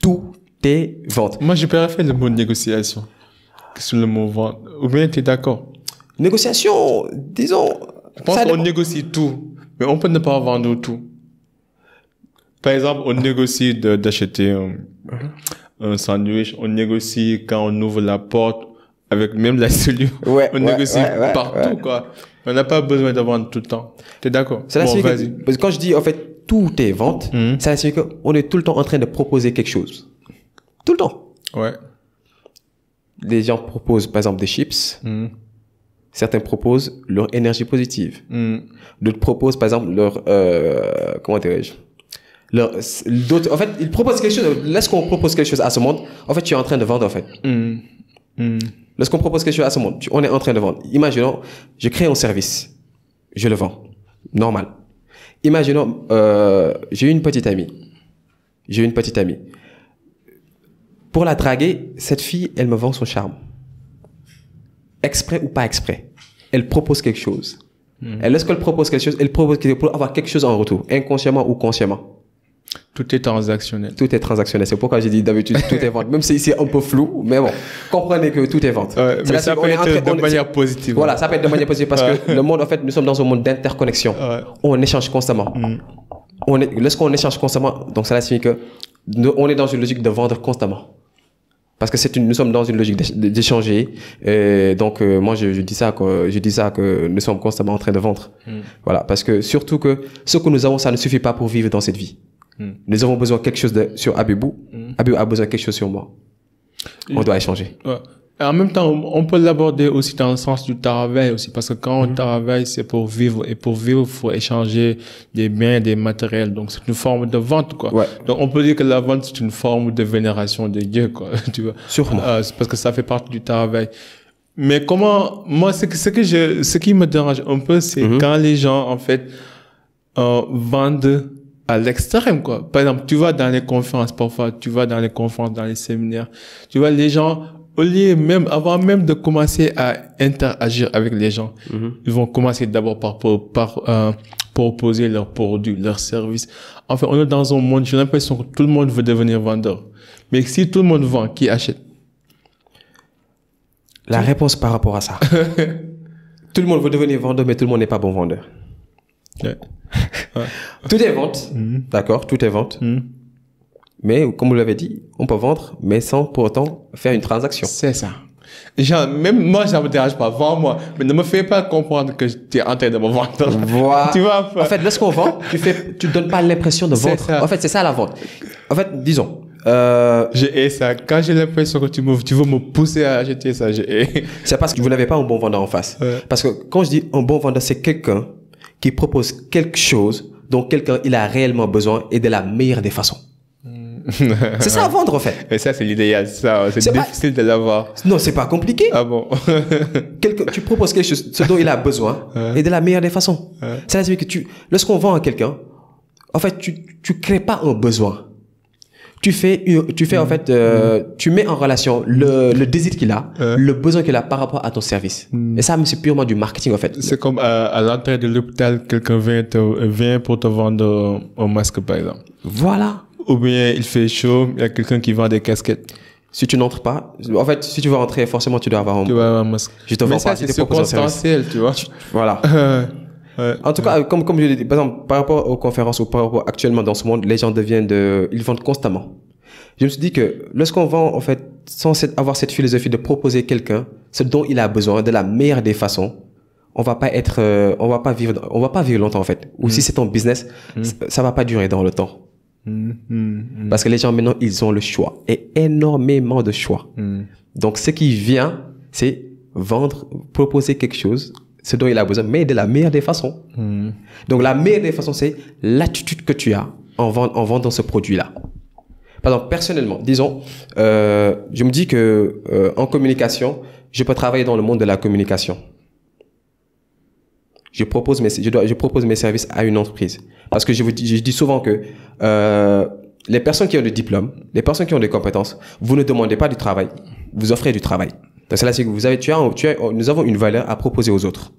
Tout est vente. Moi, je préfère le mot négociation que sur le mot vente. Ou bien tu es d'accord? Négociation, disons... Je pense qu'on négocie tout, mais on peut ne pas vendre tout. Par exemple, on négocie d'acheter un sandwich, on négocie quand on ouvre la porte avec même la cellule. On négocie partout, quoi. On n'a pas besoin de vendre tout le temps. T'es d'accord? Bon, vas-y. Parce que quand je dis, en fait, tout est vente, ça signifie qu'on est tout le temps en train de proposer quelque chose. Tout le temps. Ouais. Les gens proposent, par exemple, des chips. Certains proposent leur énergie positive. D'autres proposent, par exemple, leur... comment dirais-je? D'autres, en fait, ils proposent quelque chose. Lorsqu'on propose quelque chose à ce monde, en fait, tu es en train de vendre, en fait. Lorsqu'on propose quelque chose à ce monde, on est en train de vendre. Imaginons, je crée un service. Je le vends. Normal. Imaginons, j'ai une petite amie. Pour la draguer, cette fille, elle me vend son charme. Exprès ou pas exprès. Elle propose quelque chose. Et lorsqu'elle propose quelque chose, elle propose pour avoir quelque chose en retour, inconsciemment ou consciemment. Tout est transactionnel. Tout est transactionnel. C'est pourquoi j'ai dit d'habitude tout est vente. Même si c'est un peu flou, mais bon, comprenez que tout est vente. Mais ça peut être de manière positive. Voilà, ça peut être de manière positive parce que le monde, en fait, nous sommes dans un monde d'interconnexion. On échange constamment. Lorsqu'on échange constamment, donc cela signifie que on est dans une logique de vendre constamment. Parce que nous sommes dans une logique d'échanger. Donc, moi, je dis ça que nous sommes constamment en train de vendre. Voilà. Parce que surtout que ce que nous avons, ça ne suffit pas pour vivre dans cette vie. Nous avons besoin de quelque chose sur Abibou. Abibou a besoin de quelque chose sur moi. On doit échanger. Ouais. Et en même temps, on peut l'aborder aussi dans le sens du travail aussi, parce que quand on travaille, c'est pour vivre, et pour vivre, il faut échanger des biens, des matériels. Donc, c'est une forme de vente, quoi. Ouais. Donc, on peut dire que la vente, c'est une forme de vénération de Dieu, quoi. Tu vois. Sûrement. C'est parce que ça fait partie du travail. Mais moi, ce qui me dérange un peu, c'est quand les gens, en fait, vendent à l'extrême, quoi. Par exemple, tu vas dans les conférences, parfois, dans les séminaires, tu vois, les gens, au lieu avant même de commencer à interagir avec les gens, ils vont commencer d'abord par proposer leurs produits, leurs services. Enfin, on est dans un monde, j'ai l'impression que tout le monde veut devenir vendeur. Mais si tout le monde vend, qui achète? La réponse par rapport à ça. Tout le monde veut devenir vendeur, mais tout le monde n'est pas bon vendeur. Ouais. Ouais. Tout est vente. D'accord, tout est vente. Mais, comme vous l'avez dit, on peut vendre, mais sans pour autant faire une transaction. C'est ça. Genre, même moi, ça me dérange pas. Vends-moi. Mais ne me fais pas comprendre que tu es en train de me vendre. Voilà. Tu vois? En fait, lorsqu'on vend, tu donnes pas l'impression de vendre. En fait, c'est ça la vente. En fait, disons, je hais ça. Quand j'ai l'impression que tu veux me pousser à acheter ça, je hais. C'est parce que vous n'avez pas un bon vendeur en face. Ouais. Parce que quand je dis un bon vendeur, c'est quelqu'un qui propose quelque chose dont quelqu'un il a réellement besoin et de la meilleure des façons. C'est ça à vendre en fait. Et ça, c'est l'idéal. Ça, c'est difficile de l'avoir. Non, c'est pas compliqué. Ah bon? Tu proposes quelque chose, ce dont il a besoin et de la meilleure des façons. C'est-à-dire que lorsqu'on vend à quelqu'un, en fait, tu crées pas un besoin. Tu mets en relation le désir qu'il a, le besoin qu'il a par rapport à ton service. Et ça, c'est purement du marketing, en fait. C'est comme à l'entrée de l'hôpital, quelqu'un vient pour te vendre un masque, par exemple. Voilà. Ou bien il fait chaud, il y a quelqu'un qui vend des casquettes. Si tu n'entres pas, en fait, si tu veux rentrer, forcément, tu dois avoir un masque. Je te vends pas, c'est circonstanciel, tu vois. Voilà. En tout cas, comme je l'ai dit, par exemple, par rapport aux conférences ou par rapport actuellement dans ce monde, les gens ils vendent constamment. Je me suis dit que lorsqu'on vend, en fait, sans avoir cette philosophie de proposer quelqu'un ce dont il a besoin de la meilleure des façons, on va pas vivre longtemps, en fait. Ou si c'est ton business, ça va pas durer dans le temps. Parce que les gens, maintenant, ils ont le choix. Et énormément de choix. Donc, ce qui vient, c'est vendre, proposer quelque chose, ce dont il a besoin, mais de la meilleure des façons. Donc, la meilleure des façons, c'est l'attitude que tu as en vendant ce produit-là. Par exemple, personnellement, disons, je me dis que en communication, je peux travailler dans le monde de la communication. Je propose mes services à une entreprise. Parce que je dis souvent que les personnes qui ont des diplômes, les personnes qui ont des compétences, vous ne demandez pas du travail, vous offrez du travail. Donc c'est là que nous avons une valeur à proposer aux autres.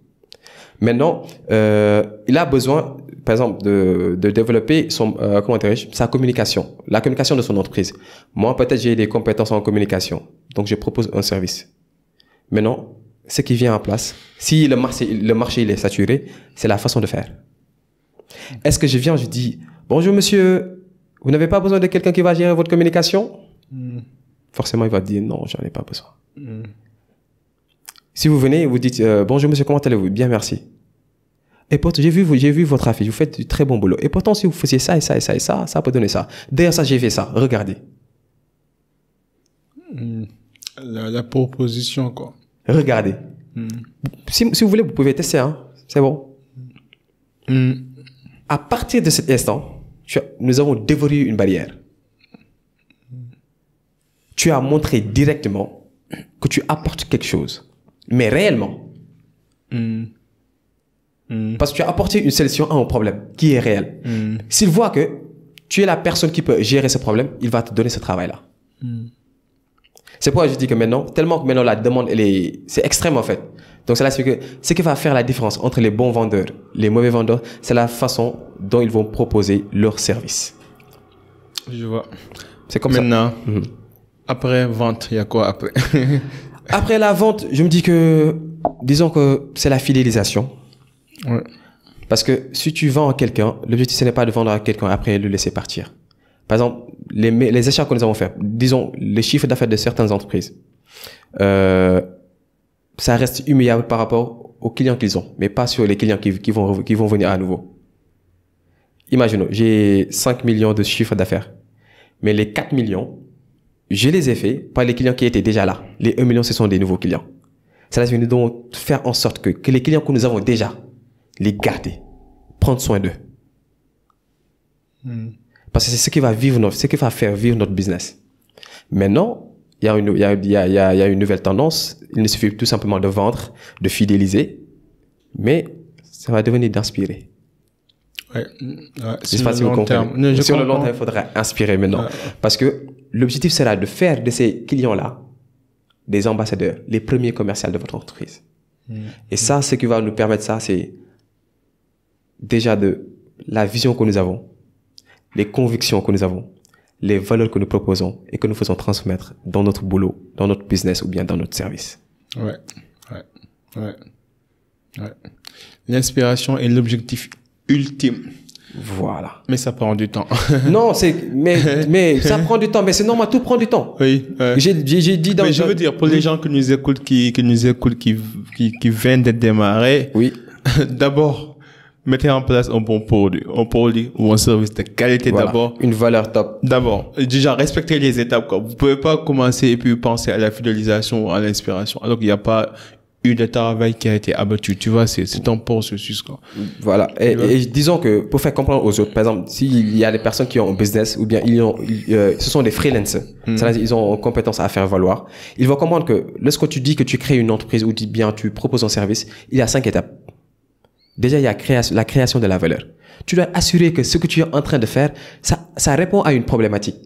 Maintenant, il a besoin, par exemple, de développer sa communication, la communication de son entreprise. Moi, peut-être j'ai des compétences en communication, donc je propose un service. Maintenant, ce qui vient en place, si le marché il est saturé, c'est la façon de faire. Est-ce que je viens, je dis, bonjour monsieur, vous n'avez pas besoin de quelqu'un qui va gérer votre communication? Forcément, il va dire, non, j'en ai pas besoin. Si vous venez et vous dites, bonjour monsieur, comment allez-vous? Bien, merci. Et pourtant, j'ai vu votre affiche, vous faites du très bon boulot. Et pourtant, si vous faisiez ça et ça et ça et ça, ça peut donner ça. D'ailleurs, ça, j'ai fait ça, regardez. La proposition, quoi. Regardez. Si vous voulez, vous pouvez tester, hein. C'est bon. À partir de cet instant, nous avons déverrouillé une barrière. Tu as montré directement que tu apportes quelque chose. Mais réellement. Parce que tu as apporté une solution à un problème qui est réel. S'il voit que tu es la personne qui peut gérer ce problème, il va te donner ce travail-là. C'est pourquoi je dis que maintenant, la demande, c'est extrême en fait. Donc c'est là que ce qui va faire la différence entre les bons vendeurs, les mauvais vendeurs, c'est la façon dont ils vont proposer leurs services. Je vois. C'est comme maintenant, ça. Après vente, il y a quoi après? Après la vente, je me dis que, disons que c'est la fidélisation. Parce que si tu vends à quelqu'un, l'objectif ce n'est pas de vendre à quelqu'un après le laisser partir. Par exemple, les achats que nous avons faits, disons, les chiffres d'affaires de certaines entreprises, ça reste humiliable par rapport aux clients qu'ils ont, mais pas sur les clients qui vont venir à nouveau. Imaginons, j'ai 5 millions de chiffres d'affaires, mais les 4 millions, je les ai faits par les clients qui étaient déjà là. Les 1 million, ce sont des nouveaux clients. C'est-à-dire que nous devons faire en sorte que les clients que nous avons déjà, les garder, prendre soin d'eux. Parce que c'est ce qui va faire vivre notre business. Maintenant, il y a une nouvelle tendance. Il ne suffit tout simplement de vendre, de fidéliser, mais ça va devenir d'inspirer. Ouais, sur le long terme. Sur le long terme, il faudra inspirer maintenant. Parce que l'objectif sera de faire de ces clients-là des ambassadeurs, les premiers commerciaux de votre entreprise. Et ça, ce qui va nous permettre ça, c'est déjà de la vision que nous avons, les convictions que nous avons, les valeurs que nous proposons et que nous faisons transmettre dans notre boulot, dans notre business ou bien dans notre service. Ouais. L'inspiration est l'objectif ultime. Voilà. Mais ça prend du temps. Non, mais ça prend du temps, mais c'est normal, tout prend du temps. Oui. J'ai dit dans. Mais je veux dire, pour les gens qui nous écoutent, qui viennent d'être démarrés. Oui. D'abord, mettez en place un bon produit ou un service de qualité d'abord. Une valeur top. D'abord, déjà respectez les étapes, quoi. Vous pouvez pas commencer et puis penser à la fidélisation ou à l'inspiration. Alors qu'il n'y a pas eu de travail qui a été abattu. Tu vois, c'est un processus, quoi. Voilà. Et disons que pour faire comprendre aux autres, par exemple, s'il y a des personnes qui ont un business ou bien ce sont des freelancers, c'est-à-dire ils ont une compétence à faire valoir, ils vont comprendre que lorsque tu dis que tu crées une entreprise ou tu proposes un service, il y a 5 étapes. Déjà, il y a la création de la valeur. Tu dois assurer que ce que tu es en train de faire, ça répond à une problématique.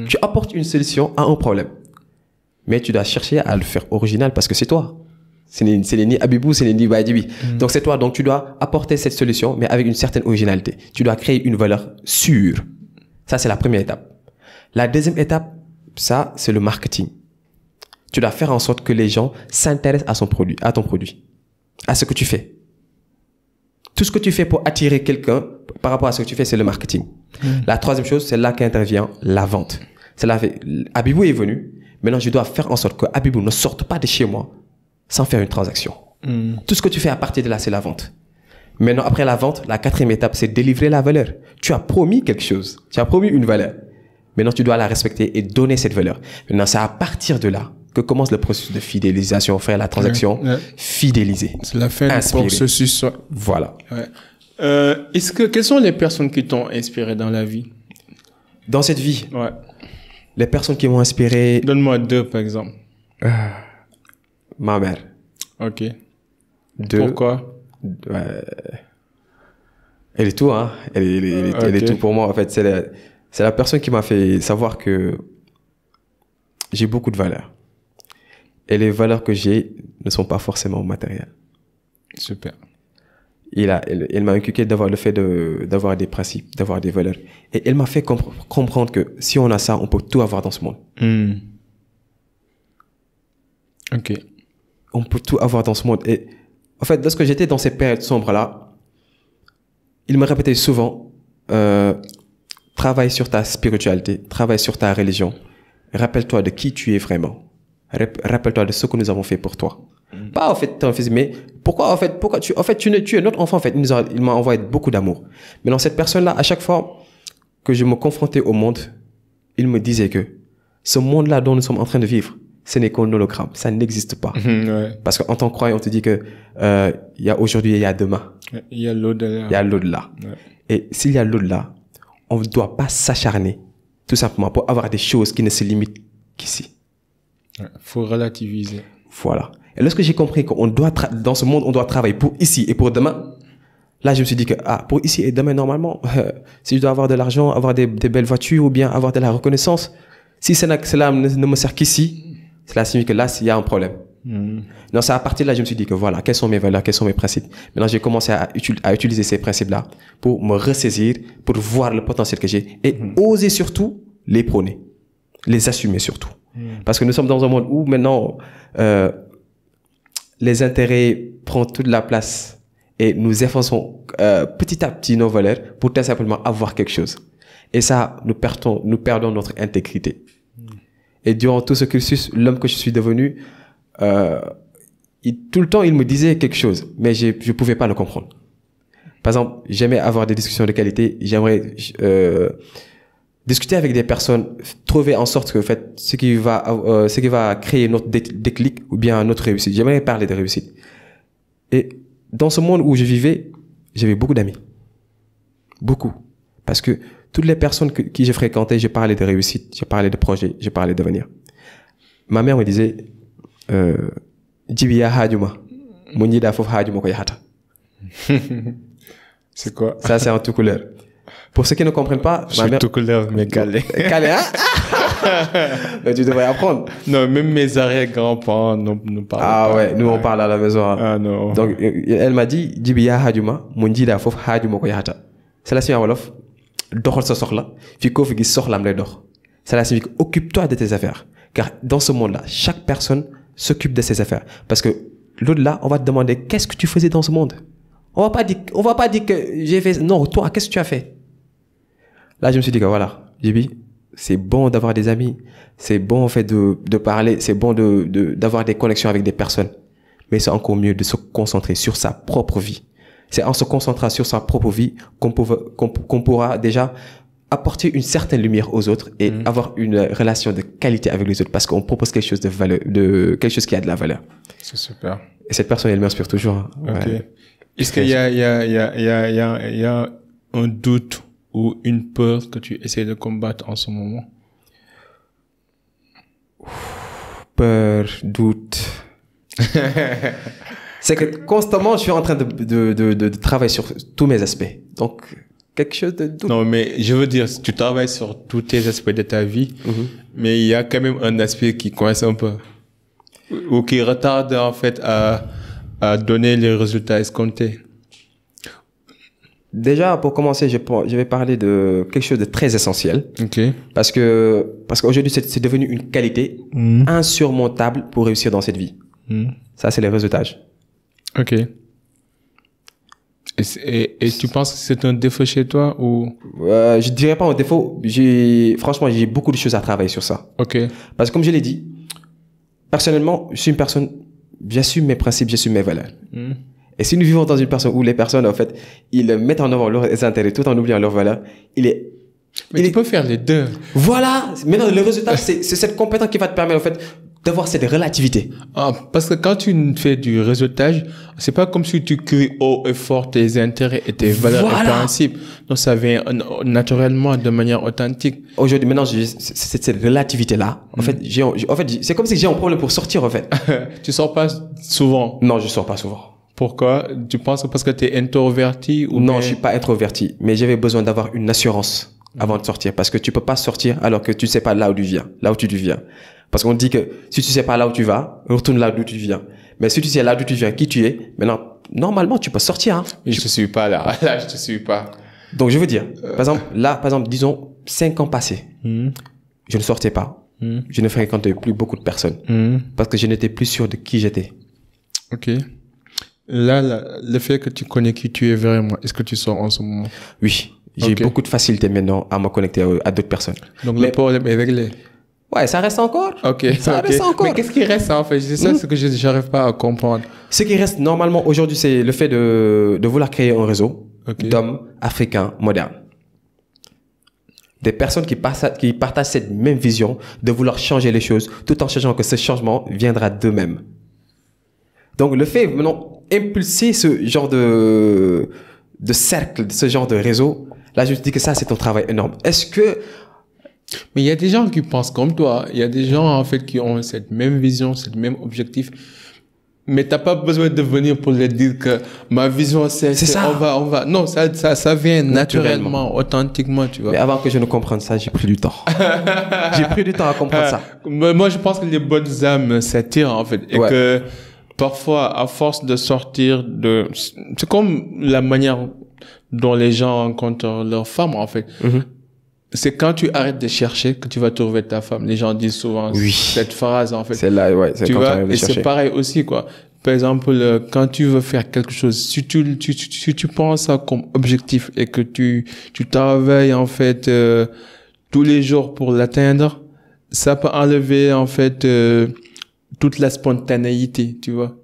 Tu apportes une solution à un problème. Mais tu dois chercher à le faire original parce que c'est toi. C'est ni Abibou, c'est ni Badibi. Donc c'est toi. Donc tu dois apporter cette solution, mais avec une certaine originalité. Tu dois créer une valeur sûre. Ça, c'est la première étape. La deuxième étape, ça, c'est le marketing. Tu dois faire en sorte que les gens s'intéressent à ton produit, à ce que tu fais. Tout ce que tu fais pour attirer quelqu'un par rapport à ce que tu fais, c'est le marketing. La troisième chose, c'est là qu'intervient la vente. C'est là, Abibou est venu. Maintenant, je dois faire en sorte que Abibou ne sorte pas de chez moi sans faire une transaction. Tout ce que tu fais à partir de là, c'est la vente. Maintenant, après la vente, la quatrième étape, c'est délivrer la valeur. Tu as promis quelque chose. Tu as promis une valeur. Maintenant, tu dois la respecter et donner cette valeur. Maintenant, c'est à partir de là que commence le processus de fidélisation, faire la transaction, fidéliser. C'est la fin du processus. Voilà. Quelles sont les personnes qui t'ont inspiré dans la vie? Dans cette vie? Ouais. Les personnes qui m'ont inspiré... Donne-moi 2, par exemple. Ma mère. Ok. 2. Pourquoi? Elle est tout, hein. Elle est tout pour moi. En fait, c'est la personne qui m'a fait savoir que j'ai beaucoup de valeurs. Et les valeurs que j'ai ne sont pas forcément matérielles. Super. Elle m'a inculqué d'avoir le fait d'avoir des principes, d'avoir des valeurs. Et elle m'a fait comprendre que si on a ça, on peut tout avoir dans ce monde. Ok. On peut tout avoir dans ce monde. Et en fait, lorsque j'étais dans ces périodes sombres-là, il me répétait souvent, travaille sur ta spiritualité, travaille sur ta religion. Rappelle-toi de qui tu es vraiment. Rappelle-toi de ce que nous avons fait pour toi. Pas en fait ton fils, mais pourquoi tu es notre enfant en fait. Il m'a envoyé beaucoup d'amour. Mais dans cette personne-là, à chaque fois que je me confrontais au monde, il me disait que ce monde-là dont nous sommes en train de vivre, ce n'est qu'un hologramme, ça n'existe pas. Parce qu'en tant que croyant, on te dit que il y a aujourd'hui et il y a demain. Il y a l'au-delà. Il y a l'au-delà. Et s'il y a l'au-delà, on ne doit pas s'acharner tout simplement pour avoir des choses qui ne se limitent qu'ici. Faut relativiser. Voilà. Et lorsque j'ai compris qu'on doit, dans ce monde, on doit travailler pour ici et pour demain, là, je me suis dit que, pour ici et demain, normalement, si je dois avoir de l'argent, avoir des belles voitures ou bien avoir de la reconnaissance, si cela ne me sert qu'ici, cela signifie que là, il y a un problème. Non, c'est à partir de là, je me suis dit que voilà, quelles sont mes valeurs, quels sont mes principes. Maintenant, j'ai commencé à utiliser ces principes-là pour me ressaisir, pour voir le potentiel que j'ai et oser surtout les prôner, les assumer surtout. Parce que nous sommes dans un monde où maintenant, les intérêts prennent toute la place et nous effaçons petit à petit nos valeurs pour tout simplement avoir quelque chose. Et ça, nous perdons notre intégrité. Et durant tout ce cursus, l'homme que je suis devenu, tout le temps, il me disait quelque chose, mais je pouvais pas le comprendre. Par exemple, j'aimais avoir des discussions de qualité, j'aimerais discuter avec des personnes, trouver en sorte que, en fait, ce qui va créer notre déclic ou bien notre réussite. J'aimerais parler de réussite. Et dans ce monde où je vivais, j'avais beaucoup d'amis. Beaucoup. Parce que toutes les personnes qui je fréquentais, je parlais de réussite, je parlais de projet, je parlais d'avenir. Ma mère me disait, Jibiya Hajuma, Mounida Fof Hajuma Koyahata. C'est quoi? Ça, c'est en tout couleur. Pour ceux qui ne comprennent pas, je suis tout couleur, mais calé. Calé, hein? Mais tu devrais apprendre. Non, même mes arrière-grands-parents nous parlent. Ah ouais, nous on parle à la maison. Hein. Ah non. Donc, elle m'a dit, Jibiya Hajuma, Mounida Fof Hajuma Koyahata. C'est la signal Wolof. Doxal sa soxla, fi ko fi gis soxlam lay dox. Cela signifie occupe-toi de tes affaires. Car dans ce monde-là, chaque personne s'occupe de ses affaires. Parce que l'au-delà, on va te demander qu'est-ce que tu faisais dans ce monde. On va pas dire que j'ai fait. Non, toi, qu'est-ce que tu as fait? Là, je me suis dit que voilà, Jibi, c'est bon d'avoir des amis, c'est bon en fait de parler, c'est bon d'avoir des connexions avec des personnes. Mais c'est encore mieux de se concentrer sur sa propre vie. C'est en se concentrant sur sa propre vie qu'on pourra déjà apporter une certaine lumière aux autres et avoir une relation de qualité avec les autres parce qu'on propose quelque chose de valeur, quelque chose qui a de la valeur. C'est super. Et cette personne, elle m'inspire toujours. Hein. Ok. Ouais. Est-ce qu'il y a un doute ou une peur que tu essaies de combattre en ce moment? Peur, doute. C'est que constamment, je suis en train de travailler sur tous mes aspects. Donc, quelque chose de doute. Non, mais je veux dire, tu travailles sur tous tes aspects de ta vie, mais il y a quand même un aspect qui coince un peu. Ou qui retarde, en fait, à donner les résultats escomptés. Déjà, pour commencer, je vais parler de quelque chose de très essentiel. Ok. Parce qu'aujourd'hui, c'est devenu une qualité insurmontable pour réussir dans cette vie. Ça, c'est les réseautages. Ok. Et tu penses que c'est un défaut chez toi ou? Je dirais pas un défaut. Franchement, j'ai beaucoup de choses à travailler sur ça. Ok. Parce que comme je l'ai dit, personnellement, je suis une personne, j'assume mes principes, j'assume mes valeurs. Et si nous vivons dans une personne où les personnes, en fait, ils mettent en avant leurs intérêts tout en oubliant leurs valeurs, Mais tu peux faire les deux. Voilà. Maintenant, le résultat, c'est cette compétence qui va te permettre, en fait, d'avoir cette relativité. Ah, parce que quand tu fais du réseautage, c'est pas comme si tu cries haut et fort tes intérêts et tes valeurs et principes. Donc, ça vient naturellement, de manière authentique. Aujourd'hui, maintenant, c'est cette relativité-là. En fait, c'est comme si j'ai un problème pour sortir, en fait. Tu sors pas souvent? Non, je sors pas souvent. Pourquoi? Tu penses que parce que tu es introverti ou Non, je suis pas introverti, mais j'avais besoin d'avoir une assurance avant de sortir parce que tu peux pas sortir alors que tu sais pas là où tu viens. Parce qu'on dit que si tu sais pas là où tu vas, retourne là d'où tu viens. Mais si tu sais là d'où tu viens, qui tu es, maintenant, normalement, tu peux sortir, hein. Mais je te suis pas là. Là, je te suis pas. Donc, je veux dire, par exemple, disons, 5 ans passés, je ne sortais pas. Je ne fréquentais plus beaucoup de personnes parce que je n'étais plus sûr de qui j'étais. Ok. Là, le fait que tu connais qui tu es vraiment, est-ce que tu sors en ce moment? Oui. J'ai beaucoup de facilité maintenant à me connecter à d'autres personnes. Donc, le problème est réglé. Ouais, ça reste encore. Ok. Ça reste encore. Mais qu'est-ce qui reste, en fait? C'est ça ce que je n'arrive pas à comprendre. Ce qui reste normalement aujourd'hui, c'est le fait de vouloir créer un réseau d'hommes africains modernes. Des personnes qui partagent cette même vision de vouloir changer les choses tout en sachant que ce changement viendra d'eux-mêmes. Donc, le fait, maintenant, impulser ce genre de cercle, ce genre de réseau, là, je te dis que ça, c'est un travail énorme. Est-ce que... Mais il y a des gens qui pensent comme toi. Il y a des gens, en fait, qui ont cette même vision, ce même objectif. Mais t'as pas besoin de venir pour leur dire que ma vision, c'est ça. On va. Non, ça vient naturellement, authentiquement, tu vois. Mais avant que je ne comprenne ça, j'ai pris du temps. J'ai pris du temps à comprendre ça. Moi, je pense que les bonnes âmes s'attirent, en fait. Et que parfois, à force de sortir c'est comme la manière dont les gens rencontrent leur femme, en fait. C'est quand tu arrêtes de chercher que tu vas trouver ta femme. Les gens disent souvent cette phrase, en fait. C'est là, ouais. Tu vois, et c'est pareil aussi, quoi. par exemple, quand tu veux faire quelque chose, si tu prends ça comme objectif et que tu travailles, en fait, tous les jours pour l'atteindre, ça peut enlever, en fait, toute la spontanéité, tu vois.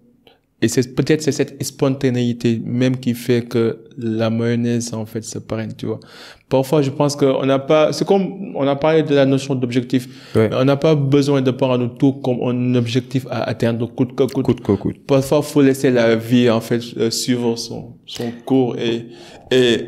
Et peut-être c'est cette spontanéité même qui fait que la mayonnaise, en fait, se parraine, tu vois. Parfois, je pense qu'on n'a pas, c'est comme, on a parlé de la notion d'objectif. Ouais. Mais on n'a pas besoin de prendre tout comme un objectif à atteindre coûte que coûte. Coûte que coûte. Parfois, faut laisser la vie, en fait, suivre son cours et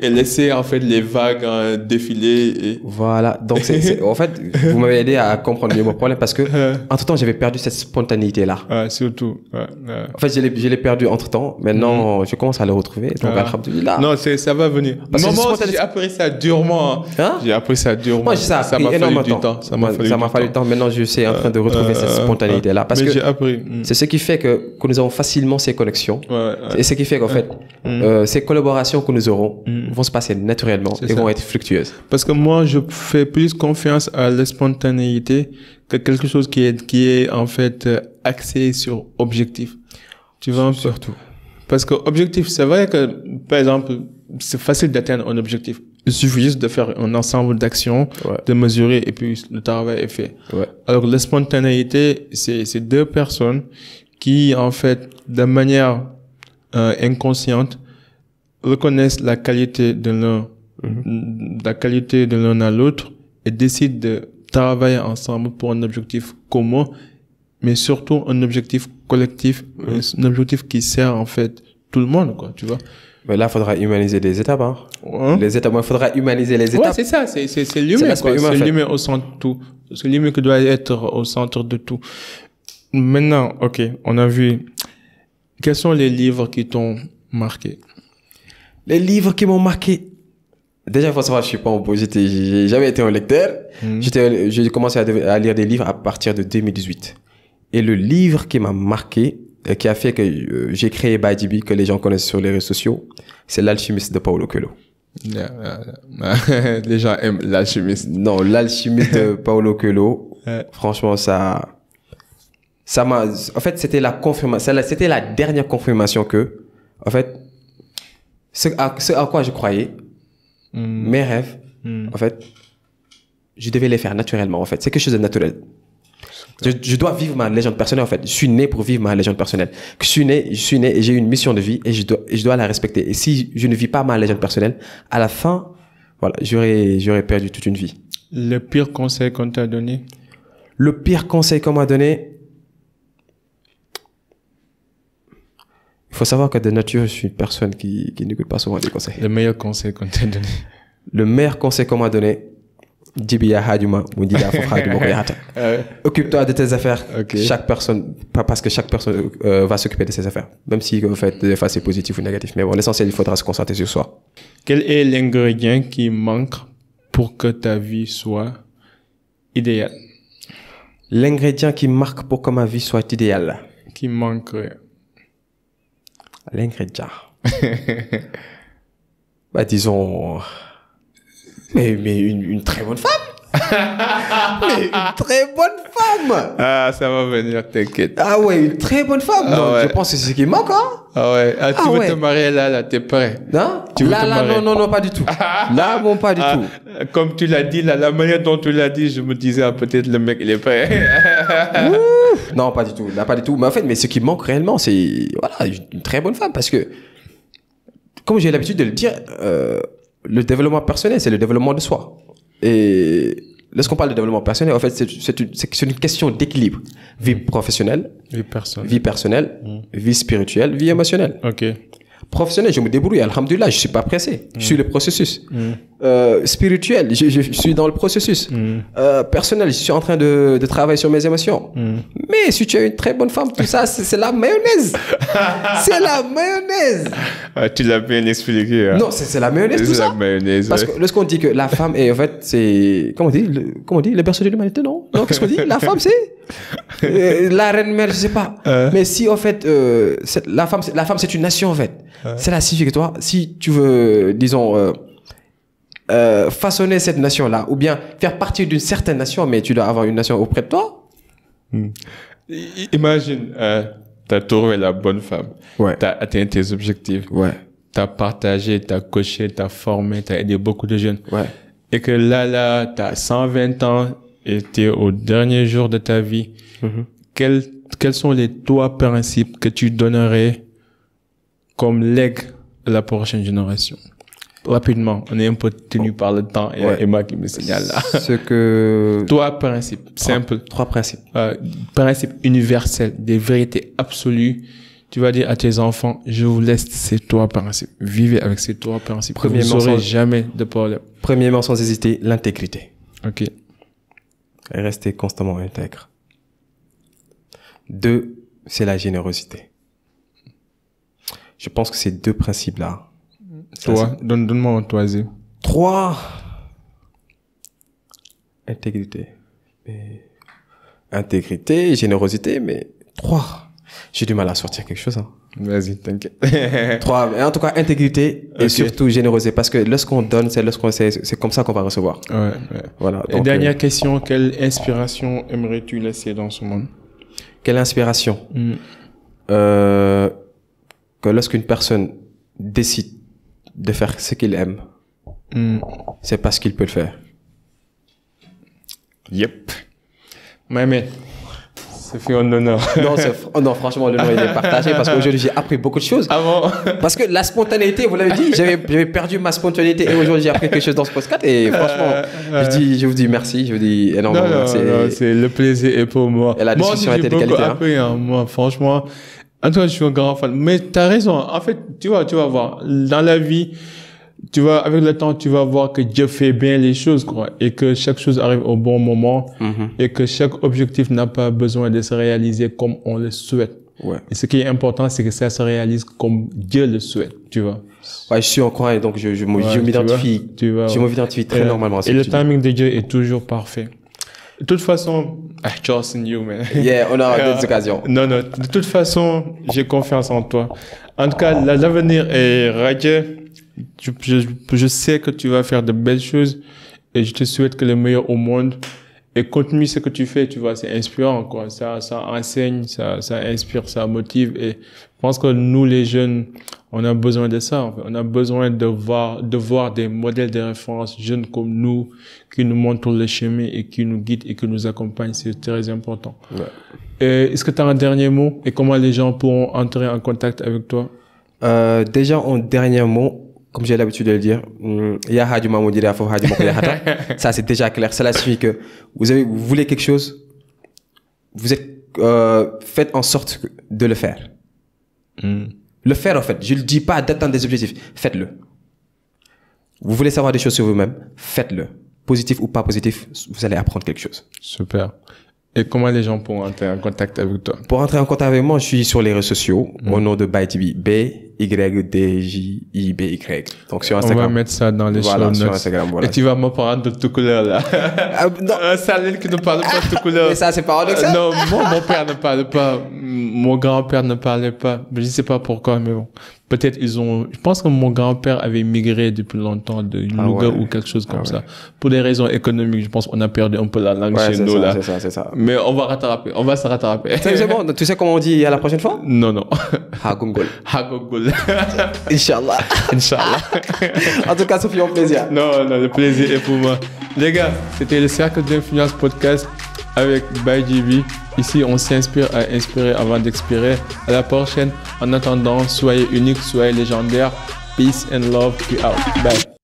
laisser, en fait, les vagues défiler et... Voilà. Donc, en fait, vous m'avez aidé à comprendre mieux mon problème parce que, entre temps, j'avais perdu cette spontanéité-là. Surtout. En fait, je l'ai perdu entre temps. Maintenant, je commence à le retrouver. Donc, alhamdoulilah. Non, ça va venir. Parce que Moi aussi, j'ai appris ça durement. Hein? J'ai appris ça durement. Moi, ça m'a fallu du temps. Ça m'a fallu du temps. Maintenant, je suis en train de retrouver cette spontanéité-là. Parce que j'ai appris. C'est ce qui fait que nous avons facilement ces connexions. Et ce qui fait qu'en fait, ces collaborations que nous aurons vont se passer naturellement et vont être fructueuses. Parce que moi, je fais plus confiance à la spontanéité que quelque chose qui est en fait axé sur objectif. Tu vois un peu? Surtout. Parce que objectif, c'est vrai que, par exemple, c'est facile d'atteindre un objectif. Il suffit juste de faire un ensemble d'actions, de mesurer, et puis le travail est fait. Ouais. Alors, la spontanéité, c'est deux personnes qui, en fait, de manière inconsciente, reconnaissent la qualité de l'un à l'autre et décident de travailler ensemble pour un objectif commun, mais surtout un objectif collectif, un objectif qui sert en fait tout le monde, quoi, tu vois. Mais là, il faudra humaniser des étapes, hein. Les étapes, il faudra humaniser les étapes. Ouais, c'est ça, c'est l'humain, quoi. C'est l'humain au centre de tout. C'est l'humain qui doit être au centre de tout. Maintenant, ok, on a vu. Quels sont les livres qui t'ont marqué? Les livres qui m'ont marqué. Déjà, il faut savoir, je suis pas j'ai jamais été un lecteur. J'ai commencé à lire des livres à partir de 2018. Et le livre qui m'a marqué, qui a fait que j'ai créé ByDB, que les gens connaissent sur les réseaux sociaux, c'est L'Alchimiste de Paulo Coelho. Les gens aiment L'Alchimiste. Non, L'Alchimiste de Paulo Coelho, franchement, ça m'a, en fait, c'était la dernière confirmation que, en fait, ce à quoi je croyais, mes rêves, en fait, je devais les faire naturellement, en fait. C'est quelque chose de naturel. Je dois vivre ma légende personnelle, en fait. Je suis né pour vivre ma légende personnelle. Je suis né et j'ai une mission de vie et je dois la respecter. Et si je ne vis pas ma légende personnelle, à la fin, voilà, j'aurais perdu toute une vie. Le pire conseil qu'on t'a donné? Le pire conseil qu'on m'a donné, il faut savoir que de nature, je suis une personne qui n'écoute pas souvent des conseils. Le meilleur conseil qu'on t'a donné? Le meilleur conseil qu'on m'a donné, occupe-toi de tes affaires. Okay. Chaque personne, parce que chaque personne va s'occuper de ses affaires. Même si, en fait, des fois, c'est positif ou négatif. Mais bon, l'essentiel, il faudra se concentrer sur soi. Quel est l'ingrédient qui manque pour que ta vie soit idéale? L'ingrédient qui manque pour que ma vie soit idéale. Qui manquerait? L'ingrédient. Disons... Mais une très bonne femme. Mais une très bonne femme. Ah, ça va venir, t'inquiète. Ah ouais, une très bonne femme. Non, je pense que c'est ce qui manque, hein. Ah ouais. Tu veux te marier là, t'es prêt? Non? Non, pas du tout. Là, bon, pas du tout. Comme tu l'as dit, la manière dont tu l'as dit, je me disais, peut-être le mec, il est prêt. Non, pas du tout. Là, pas du tout. Mais en fait, ce qui manque réellement, c'est, voilà, une très bonne femme parce que, comme j'ai l'habitude de le dire, le développement personnel, c'est le développement de soi. Et lorsqu'on parle de développement personnel, en fait, c'est une question d'équilibre. Vie professionnelle, vie personnelle, vie spirituelle, vie émotionnelle. Ok. Professionnel, je me débrouille, alhamdoulilah, je suis pas pressé. Je suis le processus. Spirituel, je suis dans le processus. Personnel, je suis en train de travailler sur mes émotions. Mais si tu as une très bonne femme, tout ça, c'est la mayonnaise. C'est la mayonnaise. Tu l'as bien expliqué. Hein. Non, c'est la mayonnaise, tout ça. La mayonnaise, parce que lorsqu'on dit que la femme est, en fait, c'est, comment on dit, le berceau de l'humanité, non? Non, qu'est-ce qu'on dit? La femme, c'est la reine mère, je sais pas. Mais si, en fait, la femme, c'est une nation, en fait. Cela signifie que toi, si tu veux, disons, façonner cette nation-là, ou bien faire partie d'une certaine nation, mais tu dois avoir une nation auprès de toi. Imagine, t'as trouvé la bonne femme. Ouais. T'as atteint tes objectifs. Ouais. T'as partagé, t'as coaché, t'as formé, t'as aidé beaucoup de jeunes. Ouais. Et que là, t'as 120 ans et t'es au dernier jour de ta vie. Quels sont les trois principes que tu donnerais comme legs à la prochaine génération? Rapidement, on est un peu tenu par le temps et Ouais. Emma qui me signale là. Ce que... Trois principes, simple. Trois principes. Principes universels, des vérités absolues. Tu vas dire à tes enfants, je vous laisse ces trois principes. Vivez avec ces trois principes. Vous n'aurez jamais de problème. Premièrement, sans hésiter, l'intégrité. Ok. Et rester constamment intègre. 2, c'est la générosité. Je pense que ces deux principes-là. Toi, donne-moi un troisième. 3, intégrité. Intégrité, générosité, mais 3. J'ai du mal à sortir quelque chose. Hein. Vas-y, t'inquiète. 3, mais en tout cas, intégrité et surtout générosité. Parce que lorsqu'on donne, c'est comme ça qu'on va recevoir. Ouais. Voilà. Et dernière question, quelle inspiration aimerais-tu laisser dans ce monde? Quelle inspiration? Que lorsqu'une personne décide de faire ce qu'il aime, c'est parce qu'il peut le faire. Yep. Mais, ça fait un honneur. Non, franchement, le nom il est partagé parce qu'aujourd'hui j'ai appris beaucoup de choses. Ah bon? Parce que la spontanéité, vous l'avez dit, j'avais perdu ma spontanéité et aujourd'hui j'ai appris quelque chose dans ce podcast et franchement, je vous dis merci, je vous dis énormément merci. Non, c'est le plaisir est pour moi. Et la discussion était de qualité. Appris, moi, franchement. En tout cas, je suis un grand fan. Mais t'as raison. En fait, tu vas voir. Dans la vie, avec le temps, tu vas voir que Dieu fait bien les choses, quoi. Et que chaque chose arrive au bon moment. Et que chaque objectif n'a pas besoin de se réaliser comme on le souhaite. Ouais. Et ce qui est important, c'est que ça se réalise comme Dieu le souhaite, tu vois. Ouais, je suis en croyant et donc je m'identifie. Je m'identifie très normalement à ce et que le tu dis. timing de Dieu est toujours parfait. De toute façon, I trust in you, man. Yeah, on aura d'autres occasions. Non, de toute façon, j'ai confiance en toi. En tout cas, l'avenir est radieux. Je sais que tu vas faire de belles choses et je te souhaite que le meilleur au monde. Et continue ce que tu fais, tu vois, c'est inspirant, quoi. Ça enseigne, ça inspire, ça motive. Et je pense que nous, les jeunes, on a besoin de ça. En fait. On a besoin de voir des modèles de référence jeunes comme nous qui nous montrent le chemin et qui nous guident et qui nous accompagnent. C'est très important. Ouais. Est-ce que tu as un dernier mot et comment les gens pourront entrer en contact avec toi? Déjà, en dernier mot, comme j'ai l'habitude de le dire, ça c'est déjà clair. Cela signifie que vous voulez quelque chose, vous êtes, faites en sorte de le faire. Le faire en fait, je ne dis pas d'atteindre des objectifs, faites-le. Vous voulez savoir des choses sur vous-même, faites-le. Positif ou pas positif, vous allez apprendre quelque chose. Super. Et comment les gens pourront entrer en contact avec toi? Pour entrer en contact avec moi, je suis sur les réseaux sociaux au nom de ByDJB, BYDJIBY. Donc sur Instagram. On va mettre ça dans les show notes. Sur Instagram, voilà. Et tu vas me parler de tout couleur là. Un salé qui ne parle pas de tout couleur. Mais ça, c'est paradoxal. Non, mon père ne parle pas. Mon grand-père ne parlait pas. Je ne sais pas pourquoi, mais bon. Peut-être je pense que mon grand-père avait migré depuis longtemps de Louga ou quelque chose comme ça. Pour des raisons économiques, je pense qu'on a perdu un peu la langue chez nous là. C'est ça. Mais on va se rattraper. C'est bon. Tu sais comment on dit à la prochaine fois? Non. Hagongol. Hagongol. Inch'Allah. En tout cas, Sophie, un plaisir. Non, le plaisir est pour moi. Les gars, c'était le Cercle d'Influence Podcast avec ByDJB. Ici, on s'inspire à inspirer avant d'expirer. À la prochaine. En attendant, soyez uniques, soyez légendaires. Peace and love. Be out. Bye.